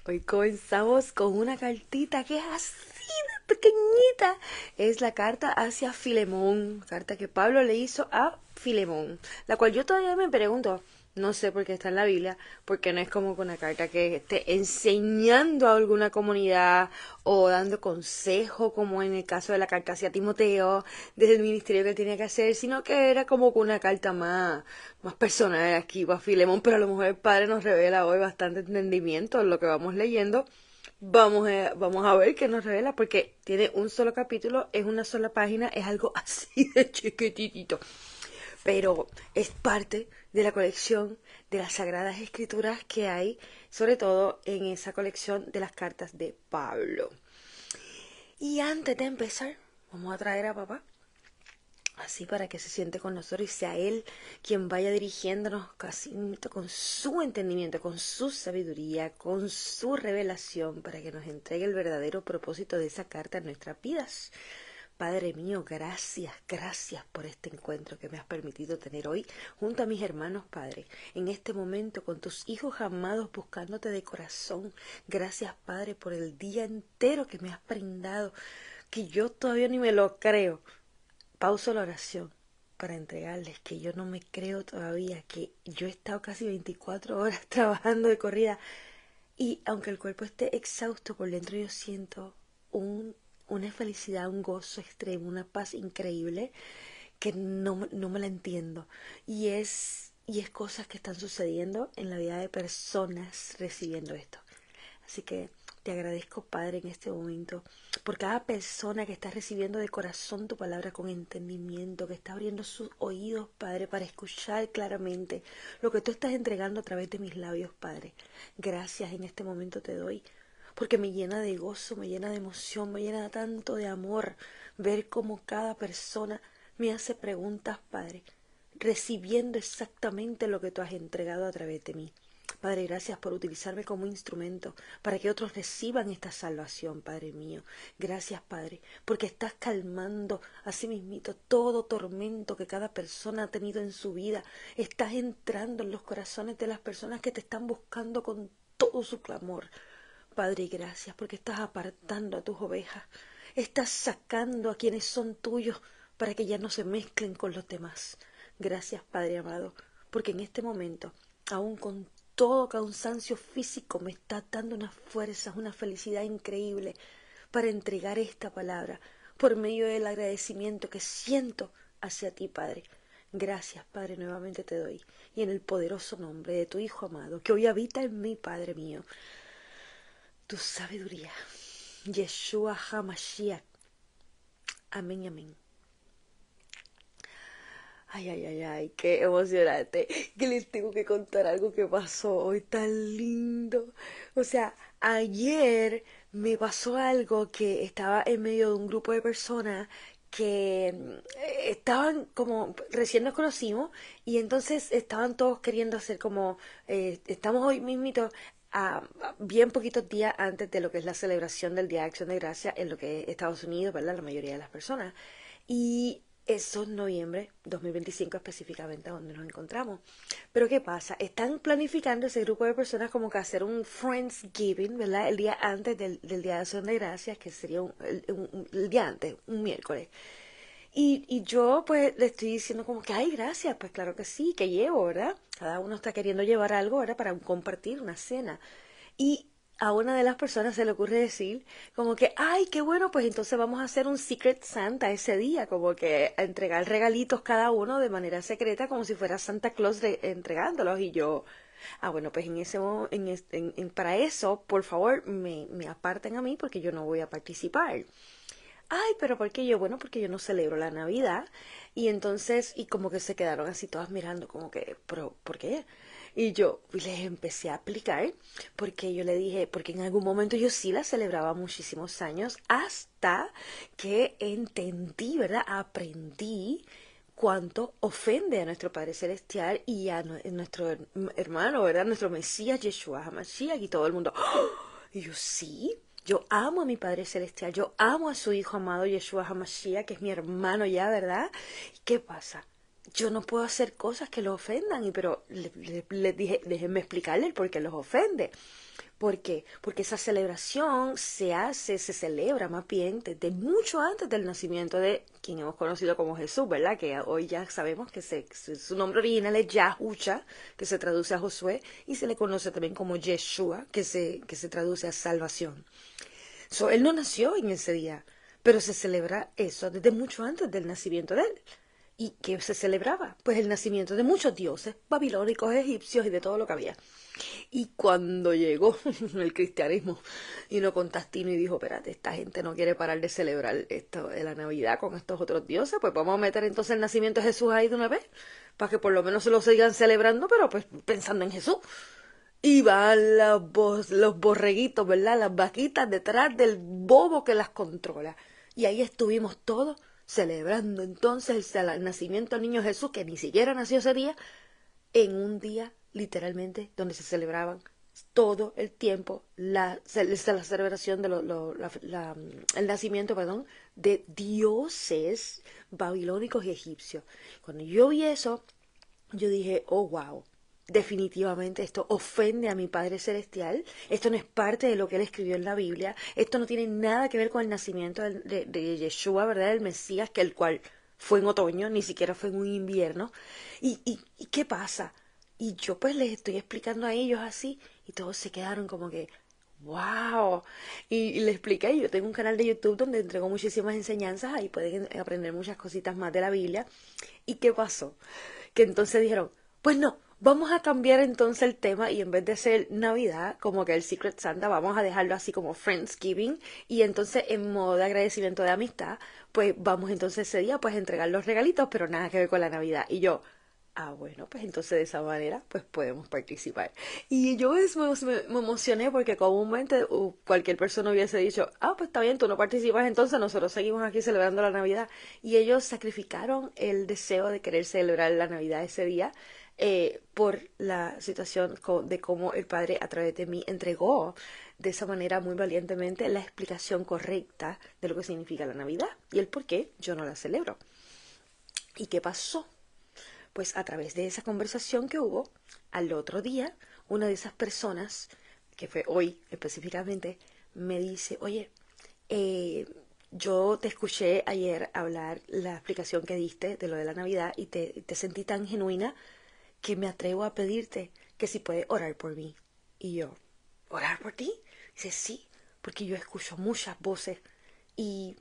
Hoy comenzamos con una cartita que es así de pequeñita. Es la carta hacia Filemón, carta que Pablo le hizo a Filemón, la cual yo todavía me pregunto, no sé por qué está en la Biblia, porque no es como una carta que esté enseñando a alguna comunidad o dando consejo, como en el caso de la carta hacia Timoteo, desde el ministerio que él tenía que hacer, sino que era como una carta más personal aquí para Filemón, pero a lo mejor el Padre nos revela hoy bastante entendimiento en lo que vamos leyendo. Vamos a ver qué nos revela, porque tiene un solo capítulo, es una sola página, es algo así de chiquitito, pero es parte de la colección de las Sagradas Escrituras que hay, sobre todo en esa colección de las cartas de Pablo. Y antes de empezar, vamos a traer a papá, así para que se siente con nosotros y sea él quien vaya dirigiéndonos casi con su entendimiento, con su sabiduría, con su revelación, para que nos entregue el verdadero propósito de esa carta en nuestras vidas. Padre mío, gracias por este encuentro que me has permitido tener hoy junto a mis hermanos, Padre, en este momento con tus hijos amados buscándote de corazón. Gracias, Padre, por el día entero que me has brindado, que yo todavía ni me lo creo. Pauso la oración para entregarles que yo no me creo todavía, que yo he estado casi 24 horas trabajando de corrida y aunque el cuerpo esté exhausto por dentro, yo siento un, una felicidad, un gozo extremo, una paz increíble que no me la entiendo. Y es cosas que están sucediendo en la vida de personas recibiendo esto. Así que te agradezco, Padre, en este momento, por cada persona que está recibiendo de corazón tu palabra con entendimiento, que está abriendo sus oídos, Padre, para escuchar claramente lo que tú estás entregando a través de mis labios, Padre. Gracias en este momento te doy, porque me llena de gozo, me llena de emoción, me llena tanto de amor ver cómo cada persona me hace preguntas, Padre, recibiendo exactamente lo que tú has entregado a través de mí. Padre, gracias por utilizarme como instrumento para que otros reciban esta salvación, Padre mío. Gracias, Padre, porque estás calmando así mismito todo tormento que cada persona ha tenido en su vida. Estás entrando en los corazones de las personas que te están buscando con todo su clamor. Padre, gracias porque estás apartando a tus ovejas. Estás sacando a quienes son tuyos para que ya no se mezclen con los demás. Gracias, Padre amado, porque en este momento, aun con todo cansancio físico, me está dando unas fuerzas, una felicidad increíble para entregar esta palabra por medio del agradecimiento que siento hacia ti, Padre. Gracias, Padre, nuevamente te doy. Y en el poderoso nombre de tu Hijo amado, que hoy habita en mí, Padre mío, tu sabiduría. Yeshua HaMashiach. Amén, amén. Ay, ay, ay, ay, qué emocionante. Que les tengo que contar algo que pasó hoy tan lindo. O sea, ayer me pasó algo que estaba en medio de un grupo de personas que estaban como, recién nos conocimos y entonces estaban todos queriendo hacer como, estamos hoy mismito a bien poquitos días antes de lo que es la celebración del Día de Acción de Gracia en lo que es Estados Unidos, ¿verdad? La mayoría de las personas. Y eso es noviembre 2025 específicamente donde nos encontramos. Pero ¿qué pasa? Están planificando ese grupo de personas como que hacer un Friendsgiving, ¿verdad? El día antes del Día de Acción de Gracias, que sería el día antes, un miércoles. Y yo pues le estoy diciendo como que, ay, gracias, pues claro que sí, que llevo, ¿verdad? Cada uno está queriendo llevar algo, ¿verdad? Para compartir una cena. Y a una de las personas se le ocurre decir como que, ay, qué bueno, pues entonces vamos a hacer un Secret Santa ese día, como que a entregar regalitos cada uno de manera secreta, como si fuera Santa Claus entregándolos. Y yo, bueno, pues en ese para eso, por favor, me aparten a mí porque yo no voy a participar. Ay, pero ¿por qué yo? Bueno, porque yo no celebro la Navidad. Y entonces, y como que se quedaron así todas mirando, como que, pero ¿por qué? Y yo les empecé a aplicar, porque yo le dije, porque en algún momento yo sí la celebraba muchísimos años, hasta que entendí, ¿verdad? Aprendí cuánto ofende a nuestro Padre Celestial y a nuestro hermano, ¿verdad? Nuestro Mesías, Yeshua HaMashiach, y todo el mundo. ¡Oh! Y yo, sí, yo amo a mi Padre Celestial, yo amo a su Hijo amado Yeshua HaMashiach, que es mi hermano ya, ¿verdad? ¿Y qué pasa? yo no puedo hacer cosas que lo ofendan, pero les dije, déjenme explicarle el por qué los ofende. ¿Por qué? Porque esa celebración se celebra más bien desde mucho antes del nacimiento de quien hemos conocido como Jesús, ¿verdad? Que hoy ya sabemos que su nombre original es Yahusha, que se traduce a Josué, y se le conoce también como Yeshua, que se traduce a salvación. Él no nació en ese día, pero se celebra eso desde mucho antes del nacimiento de él. ¿Y qué se celebraba? Pues el nacimiento de muchos dioses babilónicos, egipcios y de todo lo que había. Y cuando llegó el cristianismo, vino Constantino y dijo, espérate, esta gente no quiere parar de celebrar esto de la Navidad con estos otros dioses, pues vamos a meter entonces el nacimiento de Jesús ahí de una vez, para que por lo menos se lo sigan celebrando, pero pues pensando en Jesús. Y van los borreguitos, ¿verdad? Las vaquitas detrás del bobo que las controla. Y ahí estuvimos todos celebrando entonces el nacimiento del niño Jesús, que ni siquiera nació ese día, en un día literalmente donde se celebraban todo el tiempo la celebración de el nacimiento, perdón, de dioses babilónicos y egipcios. Cuando yo vi eso, yo dije, oh wow, definitivamente esto ofende a mi Padre Celestial, esto no es parte de lo que él escribió en la Biblia, esto no tiene nada que ver con el nacimiento de Yeshua, ¿verdad? El Mesías, que el cual fue en otoño, ni siquiera fue en un invierno. ¿Y qué pasa? Y yo pues les estoy explicando a ellos así, y todos se quedaron como que, wow. Y les expliqué, yo tengo un canal de YouTube donde entrego muchísimas enseñanzas, ahí pueden aprender muchas cositas más de la Biblia. ¿Y qué pasó? Que entonces dijeron, pues no, vamos a cambiar entonces el tema y en vez de ser Navidad, como que el Secret Santa, vamos a dejarlo así como Friendsgiving y entonces en modo de agradecimiento de amistad, pues vamos entonces ese día pues a entregar los regalitos, pero nada que ver con la Navidad. Y yo, ah, bueno, pues entonces de esa manera pues podemos participar. Y yo me emocioné porque comúnmente cualquier persona hubiese dicho, ah, pues está bien, tú no participas, entonces nosotros seguimos aquí celebrando la Navidad. Y ellos sacrificaron el deseo de querer celebrar la Navidad ese día por la situación de cómo el Padre a través de mí entregó de esa manera muy valientemente la explicación correcta de lo que significa la Navidad y el por qué yo no la celebro. ¿Y qué pasó? Pues a través de esa conversación que hubo, al otro día, una de esas personas, que fue hoy específicamente, me dice, oye, eh, yo te escuché ayer hablar la explicación que diste de lo de la Navidad y te sentí tan genuina que me atrevo a pedirte que si puedes orar por mí. Y yo, ¿orar por ti? Dice, sí, porque yo escucho muchas voces y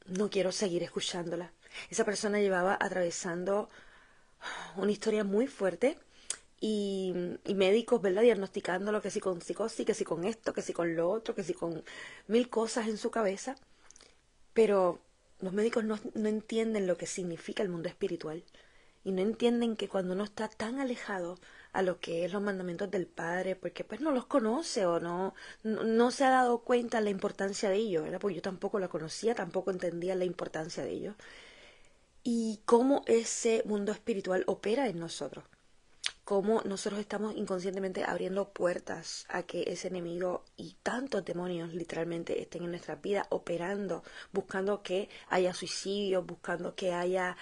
no quiero seguir escuchándolas. Esa persona llevaba atravesando una historia muy fuerte y médicos, ¿verdad? Diagnosticándolo que si con psicosis, que si con esto, que si con lo otro, que si con mil cosas en su cabeza. Pero los médicos no entienden lo que significa el mundo espiritual y no entienden que cuando uno está tan alejado a lo que es los mandamientos del Padre, porque pues no los conoce o no se ha dado cuenta la importancia de ellos, ¿verdad? Porque yo tampoco la conocía, tampoco entendía la importancia de ellos. Y cómo ese mundo espiritual opera en nosotros, cómo nosotros estamos inconscientemente abriendo puertas a que ese enemigo y tantos demonios literalmente estén en nuestras vidas operando, buscando que haya suicidio, buscando que haya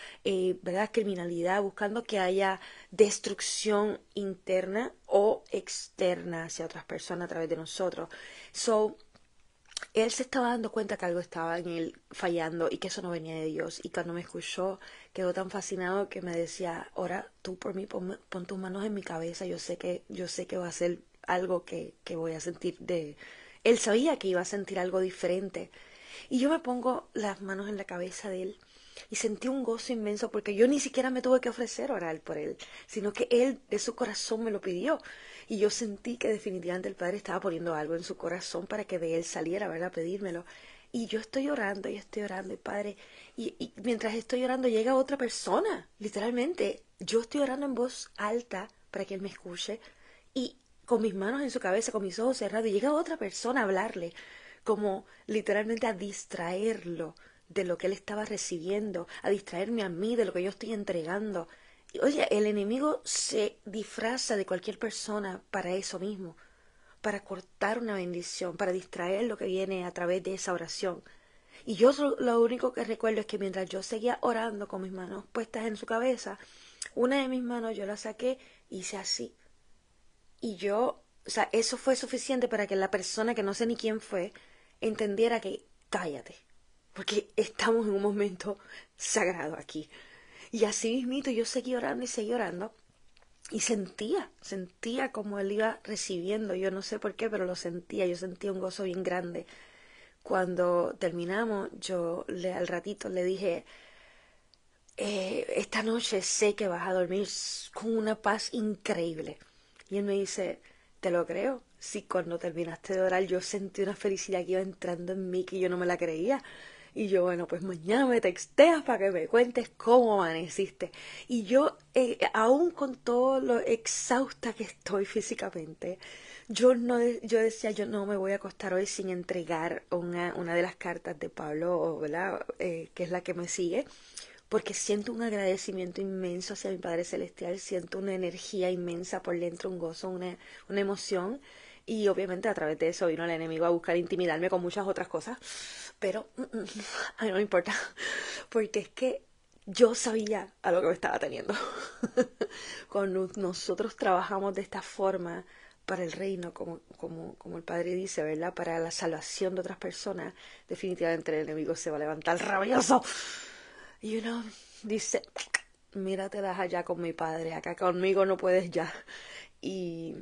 ¿verdad? Criminalidad, buscando que haya destrucción interna o externa hacia otras personas a través de nosotros. Él se estaba dando cuenta que algo estaba en él fallando y que eso no venía de Dios. Y cuando me escuchó, quedó tan fascinado que me decía, ora tú por mí, pon tus manos en mi cabeza, yo sé que va a ser algo que voy a sentir de... Él sabía que iba a sentir algo diferente. Y yo me pongo las manos en la cabeza de él y sentí un gozo inmenso porque yo ni siquiera me tuve que ofrecer orar por él, sino que él de su corazón me lo pidió. Y yo sentí que definitivamente el Padre estaba poniendo algo en su corazón para que de él saliera, ¿verdad? A pedírmelo. Y yo estoy orando y Padre. Y mientras estoy orando llega otra persona, literalmente. Yo estoy orando en voz alta para que él me escuche. Y con mis manos en su cabeza, con mis ojos cerrados, y llega otra persona a hablarle, como literalmente a distraerlo de lo que él estaba recibiendo, a distraerme a mí de lo que yo estoy entregando. Y, oye, el enemigo se disfraza de cualquier persona para eso mismo, para cortar una bendición, para distraer lo que viene a través de esa oración. Y yo lo único que recuerdo es que mientras yo seguía orando con mis manos puestas en su cabeza, una de mis manos yo la saqué, hice así. Y yo, o sea, eso fue suficiente para que la persona, que no sé ni quién fue, entendiera que cállate, porque estamos en un momento sagrado aquí. Y así mismito yo seguí orando y seguí orando. Y sentía como él iba recibiendo, yo no sé por qué, pero lo sentía, yo sentía un gozo bien grande. Cuando terminamos, al ratito le dije, esta noche sé que vas a dormir con una paz increíble. Y él me dice, te lo creo. Sí, cuando terminaste de orar yo sentí una felicidad que iba entrando en mí que yo no me la creía. Y yo, bueno, pues mañana me texteas para que me cuentes cómo amaneciste. Y yo, aún con todo lo exhausta que estoy físicamente, yo decía, yo no me voy a acostar hoy sin entregar una de las cartas de Pablo, ¿verdad? Que es la que me sigue, porque siento un agradecimiento inmenso hacia mi Padre Celestial, siento una energía inmensa por dentro, un gozo, una emoción, y obviamente a través de eso vino el enemigo a buscar intimidarme con muchas otras cosas, pero a mí no me importa, porque es que yo sabía a lo que me estaba teniendo. Cuando nosotros trabajamos de esta forma para el reino, como el Padre dice, ¿verdad? Para la salvación de otras personas, definitivamente el enemigo se va a levantar rabioso. Y uno dice, mira, te das allá con mi Padre, acá conmigo no puedes ya. Y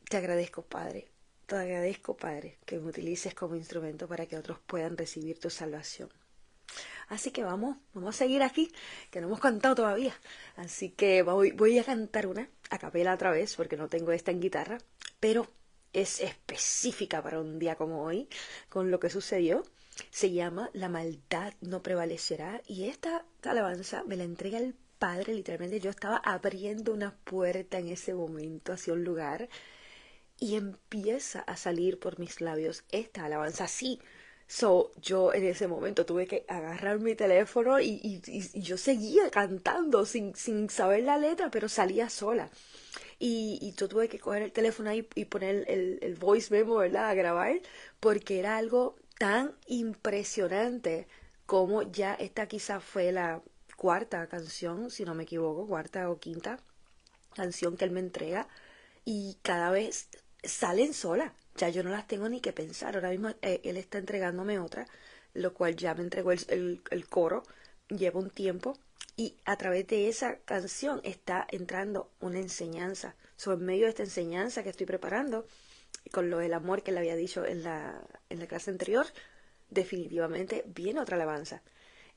te agradezco, Padre. Te agradezco, Padre, que me utilices como instrumento para que otros puedan recibir tu salvación. Así que vamos a seguir aquí, que no hemos cantado todavía. Así que voy a cantar una a capela otra vez, porque no tengo esta en guitarra, pero es específica para un día como hoy, con lo que sucedió. Se llama La maldad no prevalecerá, y esta alabanza me la entrega el Padre. Literalmente yo estaba abriendo una puerta en ese momento hacia un lugar y empieza a salir por mis labios esta alabanza así. So, yo en ese momento tuve que agarrar mi teléfono y yo seguía cantando sin saber la letra, pero salía sola. Y yo tuve que coger el teléfono ahí y poner el voice memo, ¿verdad? A grabar, porque era algo tan impresionante como ya esta quizá fue la cuarta canción, si no me equivoco, cuarta o quinta canción que él me entrega, y cada vez salen solas. Ya yo no las tengo ni que pensar. Ahora mismo él está entregándome otra, lo cual ya me entregó el coro, lleva un tiempo, y a través de esa canción está entrando una enseñanza. En medio de esta enseñanza que estoy preparando, con lo del amor que le había dicho en la clase anterior, definitivamente viene otra alabanza.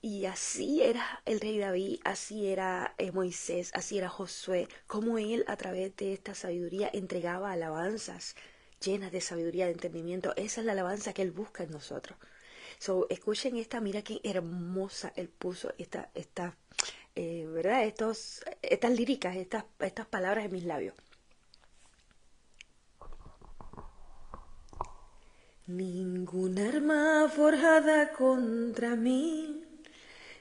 Y así era el rey David, así era Moisés, así era Josué, como él a través de esta sabiduría entregaba alabanzas llenas de sabiduría, de entendimiento. Esa es la alabanza que él busca en nosotros. Escuchen esta, mira qué hermosa él puso ¿verdad? Estas líricas, estas palabras en mis labios. Ningún arma forjada contra mí,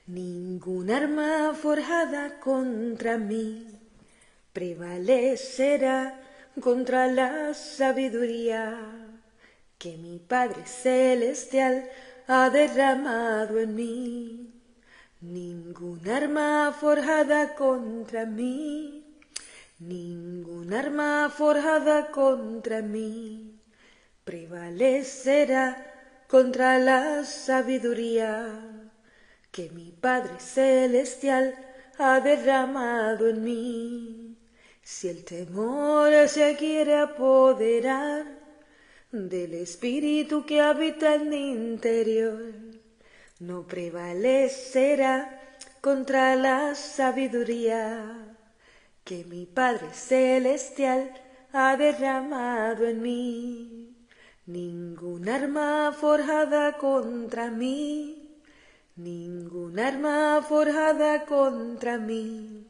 ningún arma forjada contra mí prevalecerá contra la sabiduría que mi Padre Celestial ha derramado en mí. Ningún arma forjada contra mí, ningún arma forjada contra mí prevalecerá contra la sabiduría que mi Padre Celestial ha derramado en mí. Si el temor se quiere apoderar del espíritu que habita en mi interior, no prevalecerá contra la sabiduría que mi Padre Celestial ha derramado en mí. Ningún arma forjada contra mí, ningún arma forjada contra mí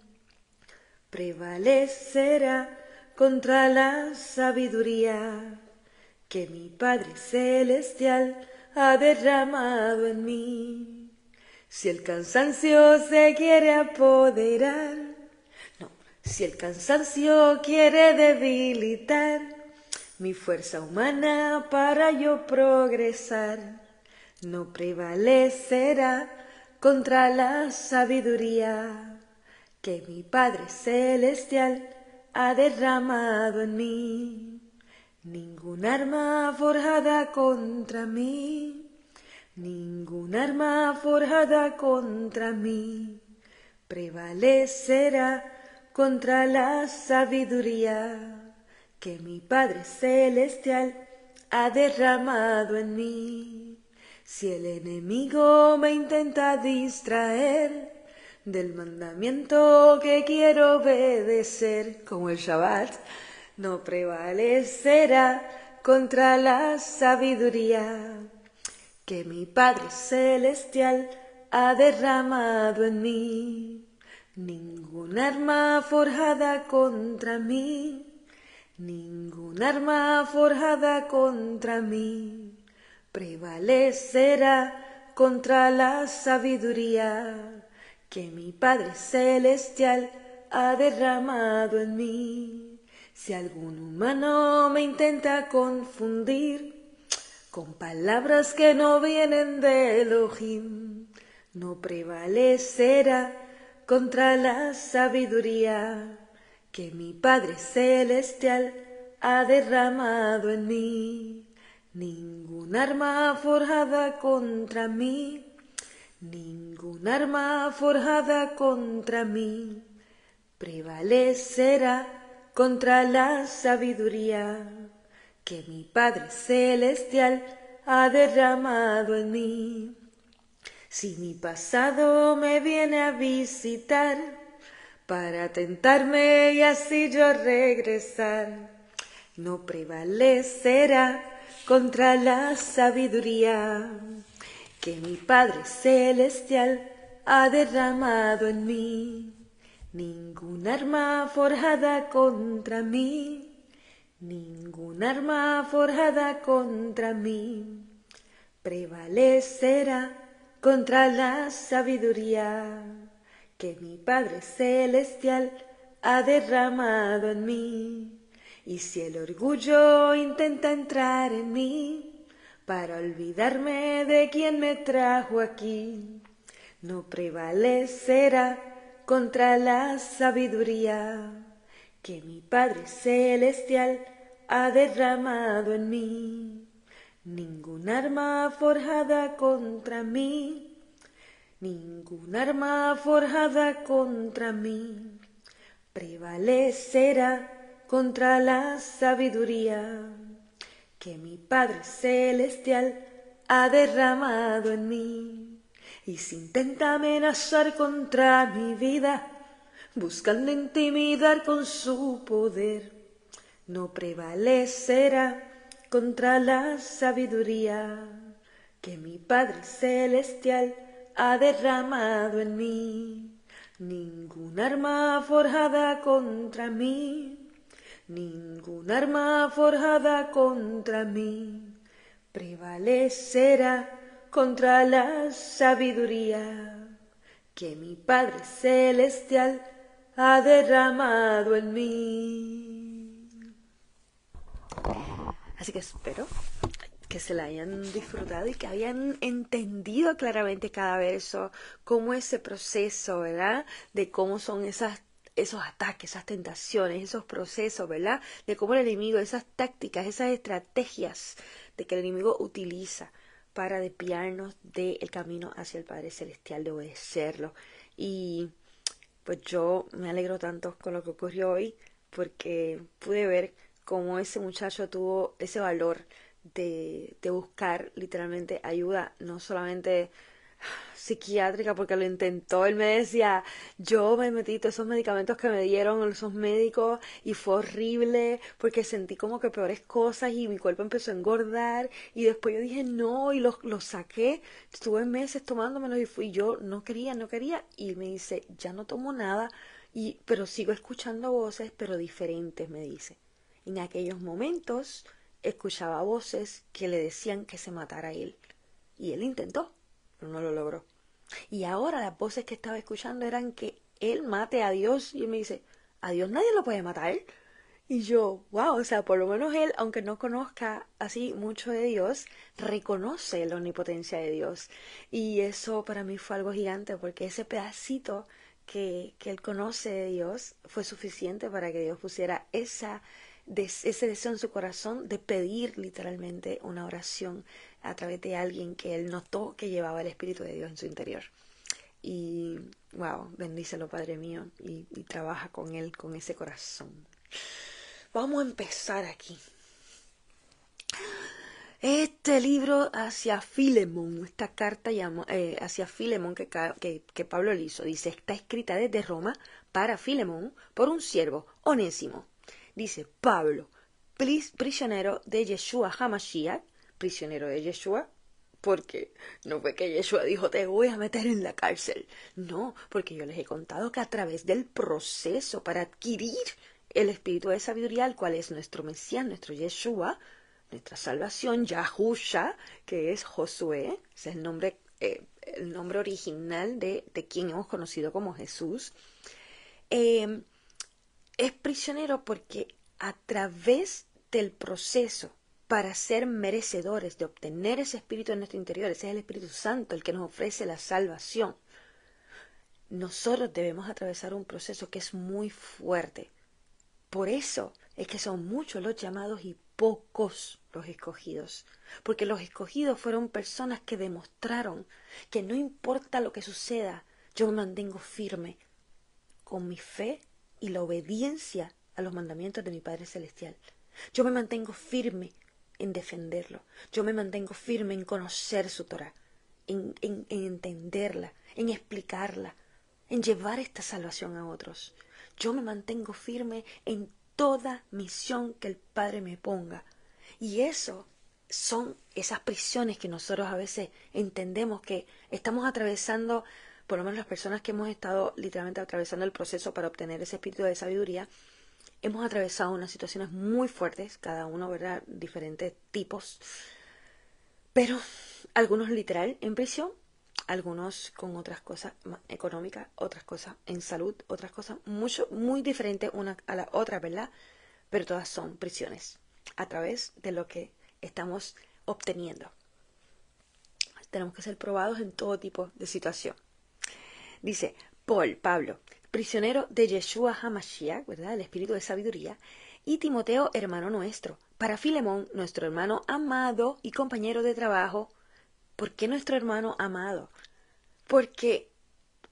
prevalecerá contra la sabiduría que mi Padre Celestial ha derramado en mí. Si el cansancio se quiere apoderar, no, si el cansancio quiere debilitar mi fuerza humana para yo progresar, no prevalecerá contra la sabiduría que mi Padre Celestial ha derramado en mí. Ningún arma forjada contra mí, ningún arma forjada contra mí prevalecerá contra la sabiduría que mi Padre Celestial ha derramado en mí. Si el enemigo me intenta distraer del mandamiento que quiero obedecer, como el Shabbat, no prevalecerá contra la sabiduría que mi Padre Celestial ha derramado en mí. Ningún arma forjada contra mí, ningún arma forjada contra mí prevalecerá contra la sabiduría que mi Padre Celestial ha derramado en mí. Si algún humano me intenta confundir con palabras que no vienen de Elohim, no prevalecerá contra la sabiduría que mi Padre Celestial ha derramado en mí. Ningún arma forjada contra mí, ningún arma forjada contra mí prevalecerá contra la sabiduría que mi Padre Celestial ha derramado en mí. Si mi pasado me viene a visitar para tentarme y así yo regresar, no prevalecerá contra la sabiduría que mi Padre Celestial ha derramado en mí. Ningún arma forjada contra mí, ningún arma forjada contra mí prevalecerá contra la sabiduría que mi Padre Celestial ha derramado en mí. Y si el orgullo intenta entrar en mí para olvidarme de quien me trajo aquí, no prevalecerá contra la sabiduría que mi Padre Celestial ha derramado en mí. Ningún arma forjada contra mí, ningún arma forjada contra mí prevalecerá contra la sabiduría que mi Padre Celestial ha derramado en mí. Y si intenta amenazar contra mi vida, buscando intimidar con su poder, no prevalecerá contra la sabiduría que mi Padre Celestial ha derramado en mí. Ningún arma forjada contra mí, ningún arma forjada contra mí prevalecerá contra la sabiduría que mi Padre Celestial ha derramado en mí. Así que espero que se la hayan disfrutado y que hayan entendido claramente cada verso, cómo ese proceso, ¿verdad? De cómo son esos ataques, esas tentaciones, esos procesos, ¿verdad? De cómo el enemigo, esas tácticas, esas estrategias de que el enemigo utiliza para desviarnos del camino hacia el Padre Celestial, de obedecerlo. Y pues yo me alegro tanto con lo que ocurrió hoy, porque pude ver cómo ese muchacho tuvo ese valor de buscar literalmente ayuda, no solamente psiquiátrica, porque lo intentó. Él me decía, yo me metí todos esos medicamentos que me dieron esos médicos y fue horrible porque sentí como que peores cosas y mi cuerpo empezó a engordar, y después yo dije no y los saqué, estuve meses tomándomelos y fui, yo no quería, y me dice, ya no tomo nada, pero sigo escuchando voces, pero diferentes, me dice. En aquellos momentos escuchaba voces que le decían que se matara a él, y él intentó, pero no lo logró. Y ahora las voces que estaba escuchando eran que él mate a Dios, y él me dice, a Dios nadie lo puede matar. Y yo, wow, o sea, por lo menos él, aunque no conozca así mucho de Dios, reconoce la omnipotencia de Dios. Y eso para mí fue algo gigante, porque ese pedacito que él conoce de Dios fue suficiente para que Dios pusiera ese deseo en su corazón de pedir literalmente una oración a través de alguien que él notó que llevaba el Espíritu de Dios en su interior. Y, wow, bendícelo, Padre mío, y trabaja con él, con ese corazón. Vamos a empezar aquí. Este libro hacia Filemón, esta carta hacia Filemón que Pablo le hizo, dice, está escrita desde Roma para Filemón por un siervo, Onésimo. Dice, Pablo, prisionero de Yeshua Hamashiach, prisionero de Yeshua, porque no fue que Yeshua dijo te voy a meter en la cárcel. No, porque yo les he contado que a través del proceso para adquirir el espíritu de sabiduría, el cual es nuestro Mesías, nuestro Yeshua, nuestra salvación, Yahusha, que es Josué, ese es el nombre original de quien hemos conocido como Jesús, eh, es prisionero porque a través del proceso para ser merecedores de obtener ese espíritu en nuestro interior, ese es el Espíritu Santo el que nos ofrece la salvación, nosotros debemos atravesar un proceso que es muy fuerte. Por eso es que son muchos los llamados y pocos los escogidos. Porque los escogidos fueron personas que demostraron que no importa lo que suceda, yo me mantengo firme con mi fe y la obediencia a los mandamientos de mi Padre Celestial. Yo me mantengo firme en defenderlo. Yo me mantengo firme en conocer su Torah, en entenderla, en explicarla, en llevar esta salvación a otros. Yo me mantengo firme en toda misión que el Padre me ponga. Y eso son esas prisiones que nosotros a veces entendemos que estamos atravesando, por lo menos las personas que hemos estado literalmente atravesando el proceso para obtener ese espíritu de sabiduría, hemos atravesado unas situaciones muy fuertes, cada uno, ¿verdad? Diferentes tipos, pero algunos literal en prisión, algunos con otras cosas económicas, otras cosas en salud, otras cosas muy diferentes una a la otra, ¿verdad? Pero todas son prisiones a través de lo que estamos obteniendo. Tenemos que ser probados en todo tipo de situación. Dice Pablo, prisionero de Yeshua HaMashiach, ¿verdad? El espíritu de sabiduría, y Timoteo, hermano nuestro, para Filemón, nuestro hermano amado y compañero de trabajo. ¿Por qué nuestro hermano amado? Porque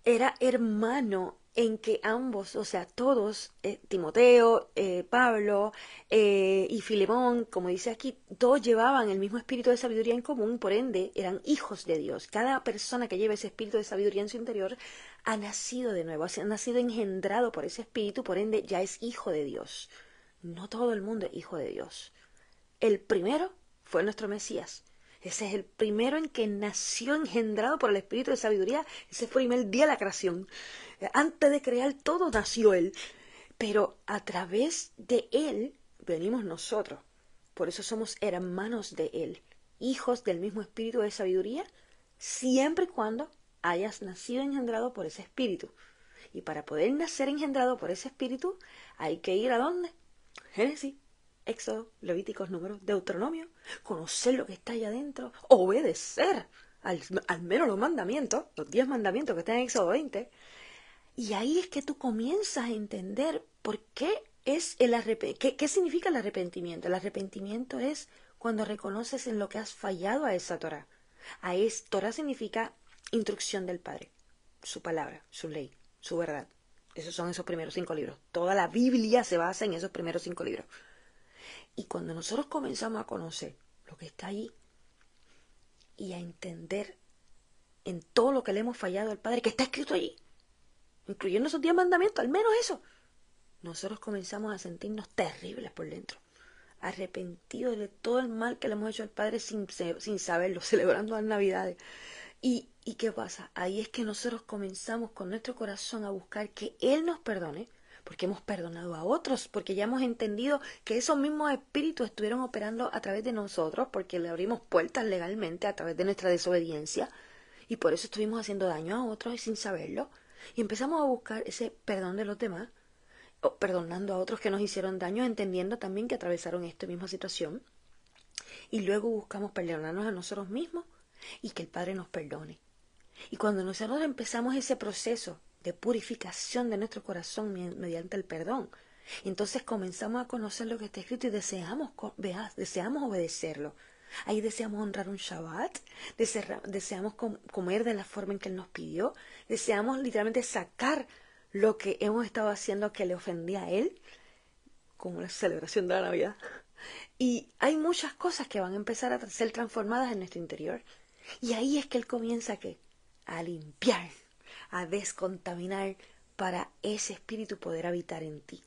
era hermano en que ambos, o sea, todos, Timoteo, Pablo y Filemón, como dice aquí, todos llevaban el mismo espíritu de sabiduría en común, por ende eran hijos de Dios. Cada persona que lleva ese espíritu de sabiduría en su interior ha nacido de nuevo, ha nacido engendrado por ese espíritu, por ende ya es hijo de Dios. No todo el mundo es hijo de Dios. El primero fue nuestro Mesías. Ese es el primero en que nació engendrado por el espíritu de sabiduría. Ese fue el primer día de la creación. Antes de crear todo nació él. Pero a través de él venimos nosotros. Por eso somos hermanos de él. Hijos del mismo espíritu de sabiduría. Siempre y cuando hayas nacido engendrado por ese espíritu. Y para poder nacer engendrado por ese espíritu hay que ir ¿a dónde? Génesis, Éxodo, Levíticos, Números, Deuteronomio, conocer lo que está allá adentro, obedecer al menos los mandamientos, los 10 mandamientos que están en Éxodo 20, y ahí es que tú comienzas a entender por qué es qué significa el arrepentimiento. El arrepentimiento es cuando reconoces en lo que has fallado a esa Torah. Torah significa instrucción del Padre, su palabra, su ley, su verdad. Esos son esos primeros 5 libros. Toda la Biblia se basa en esos primeros 5 libros. Y cuando nosotros comenzamos a conocer lo que está allí y a entender en todo lo que le hemos fallado al Padre, que está escrito allí, incluyendo esos 10 mandamientos, al menos eso, nosotros comenzamos a sentirnos terribles por dentro, arrepentidos de todo el mal que le hemos hecho al Padre sin saberlo, celebrando las Navidades. ¿Y qué pasa? Ahí es que nosotros comenzamos con nuestro corazón a buscar que Él nos perdone, porque hemos perdonado a otros, porque ya hemos entendido que esos mismos espíritus estuvieron operando a través de nosotros, porque le abrimos puertas legalmente a través de nuestra desobediencia, y por eso estuvimos haciendo daño a otros y sin saberlo, y empezamos a buscar ese perdón de los demás. perdonando a otros que nos hicieron daño, entendiendo también que atravesaron esta misma situación. Y luego buscamos perdonarnos a nosotros mismos y que el Padre nos perdone. Y cuando nosotros empezamos ese proceso de purificación de nuestro corazón mediante el perdón, entonces comenzamos a conocer lo que está escrito y deseamos obedecerlo. Ahí deseamos honrar un Shabbat, deseamos comer de la forma en que Él nos pidió, deseamos literalmente sacar lo que hemos estado haciendo que le ofendía a Él, como la celebración de la Navidad. Y hay muchas cosas que van a empezar a ser transformadas en nuestro interior. Y ahí es que Él comienza a limpiar, a descontaminar para ese espíritu poder habitar en ti,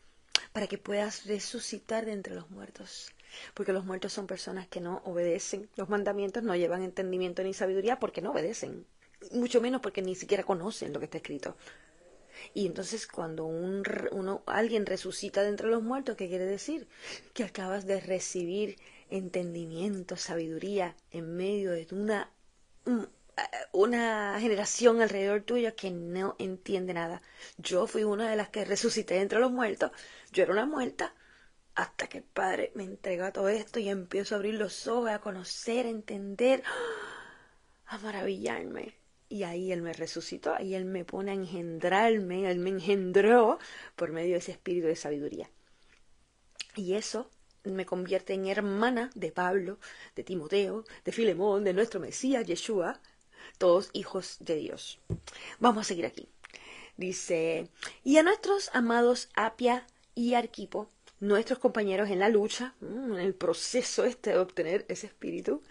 para que puedas resucitar de entre los muertos. Porque los muertos son personas que no obedecen los mandamientos, no llevan entendimiento ni sabiduría porque no obedecen, mucho menos porque ni siquiera conocen lo que está escrito. Y entonces cuando alguien resucita de entre los muertos, ¿qué quiere decir? Que acabas de recibir entendimiento, sabiduría en medio de una generación alrededor tuyo que no entiende nada. Yo fui una de las que resucité de entre los muertos. Yo era una muerta hasta que el Padre me entregó todo esto y empiezo a abrir los ojos, a conocer, a entender, a maravillarme. Y ahí Él me resucitó, ahí Él me pone a engendrarme, Él me engendró por medio de ese espíritu de sabiduría. Y eso me convierte en hermana de Pablo, de Timoteo, de Filemón, de nuestro Mesías, Yeshua, todos hijos de Dios. Vamos a seguir aquí. Dice, y a nuestros amados Apia y Arquipo, nuestros compañeros en la lucha, en el proceso de obtener ese espíritu,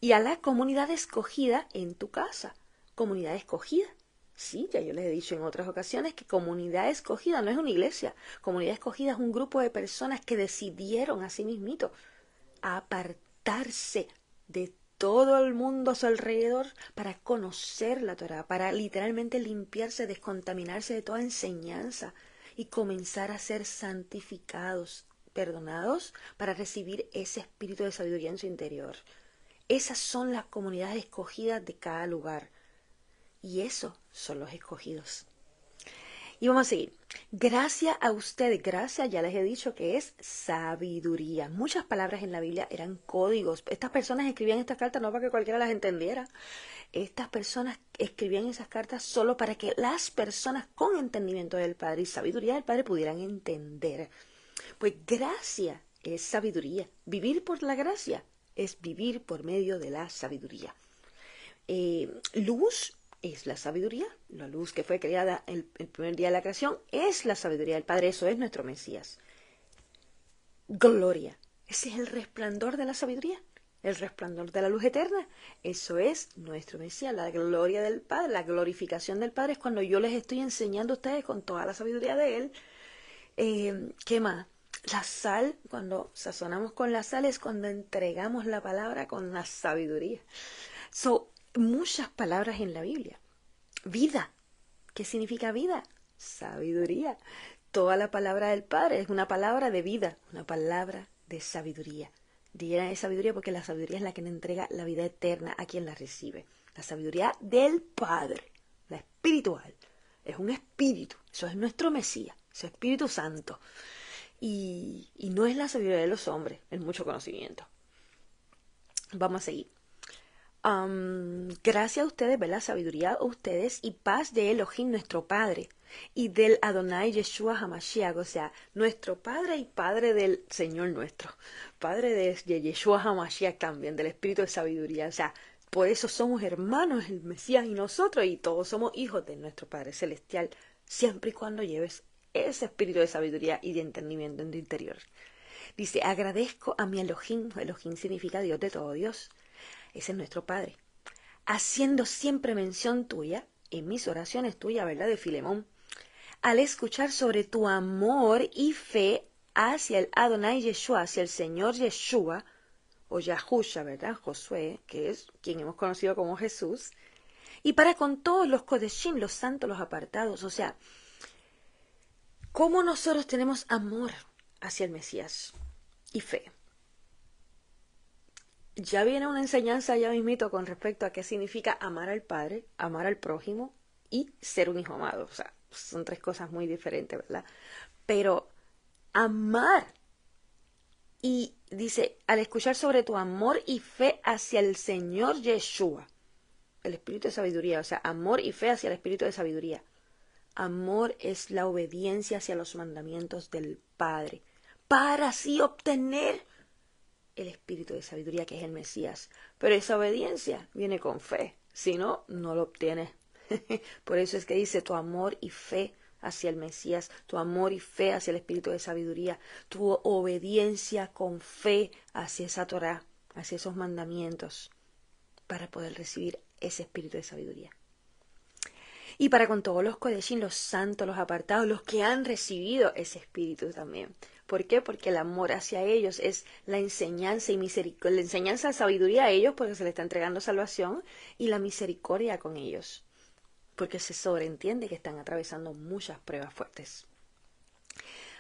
y a la comunidad escogida en tu casa. Comunidad escogida. Sí, ya yo les he dicho en otras ocasiones que comunidad escogida no es una iglesia. Comunidad escogida es un grupo de personas que decidieron a sí mismito apartarse de todo el mundo a su alrededor para conocer la Torá, para literalmente limpiarse, descontaminarse de toda enseñanza y comenzar a ser santificados, perdonados, para recibir ese espíritu de sabiduría en su interior. Esas son las comunidades escogidas de cada lugar. Y esos son los escogidos. Y vamos a seguir. Gracias a ustedes, gracias, ya les he dicho que es sabiduría. Muchas palabras en la Biblia eran códigos. Estas personas escribían estas cartas no para que cualquiera las entendiera. Estas personas escribían esas cartas solo para que las personas con entendimiento del Padre y sabiduría del Padre pudieran entender. Pues gracia es sabiduría. Vivir por la gracia es vivir por medio de la sabiduría. Luz es la sabiduría, la luz que fue creada el primer día de la creación es la sabiduría del Padre, eso es nuestro Mesías. Gloria, ese es el resplandor de la sabiduría, el resplandor de la luz eterna, eso es nuestro Mesías, la gloria del Padre, la glorificación del Padre es cuando yo les estoy enseñando a ustedes con toda la sabiduría de Él. ¿Qué más? La sal, cuando sazonamos con la sal es cuando entregamos la palabra con la sabiduría. Muchas palabras en la Biblia. Vida. ¿Qué significa vida? Sabiduría. Toda la palabra del Padre es una palabra de vida, una palabra de sabiduría. Llena de sabiduría porque la sabiduría es la que le entrega la vida eterna a quien la recibe. La sabiduría del Padre, la espiritual. Es un espíritu. Eso es nuestro Mesías, es Espíritu Santo. Y no es la sabiduría de los hombres, es mucho conocimiento. Vamos a seguir. Gracias a ustedes, ¿verdad? Sabiduría a ustedes y paz de Elohim, nuestro Padre, y del Adonai Yeshua HaMashiach, o sea, nuestro Padre y Padre del Señor nuestro, Padre de Yeshua HaMashiach también, del Espíritu de Sabiduría, o sea, por eso somos hermanos, el Mesías y nosotros, y todos somos hijos de nuestro Padre Celestial, siempre y cuando lleves ese espíritu de sabiduría y de entendimiento en tu interior. Dice, agradezco a mi Elohim, Elohim significa Dios de todo Dios, ese es nuestro Padre, haciendo siempre mención tuya, en mis oraciones tuyas, ¿verdad? De Filemón, al escuchar sobre tu amor y fe hacia el Adonai Yeshua, hacia el Señor Yeshua, o Yahusha, ¿verdad? Josué, que es quien hemos conocido como Jesús, y para con todos los Kodeshim, los santos, los apartados, o sea, ¿cómo nosotros tenemos amor hacia el Mesías y fe? Ya viene una enseñanza ya mismito con respecto a qué significa amar al Padre, amar al prójimo y ser un hijo amado. O sea, son tres cosas muy diferentes, ¿verdad? Pero amar, y dice, al escuchar sobre tu amor y fe hacia el Señor Yeshua, el espíritu de sabiduría, o sea, amor y fe hacia el espíritu de sabiduría. Amor es la obediencia hacia los mandamientos del Padre, para así obtener el espíritu de sabiduría que es el Mesías. Pero esa obediencia viene con fe, si no, no lo obtienes. Por eso es que dice tu amor y fe hacia el Mesías, tu amor y fe hacia el espíritu de sabiduría, tu obediencia con fe hacia esa Torá, hacia esos mandamientos, para poder recibir ese espíritu de sabiduría. Y para con todos los Kodeshim, los santos, los apartados, los que han recibido ese espíritu también. ¿Por qué? Porque el amor hacia ellos es la enseñanza y misericordia, la enseñanza de sabiduría a ellos porque se les está entregando salvación, y la misericordia con ellos, porque se sobreentiende que están atravesando muchas pruebas fuertes.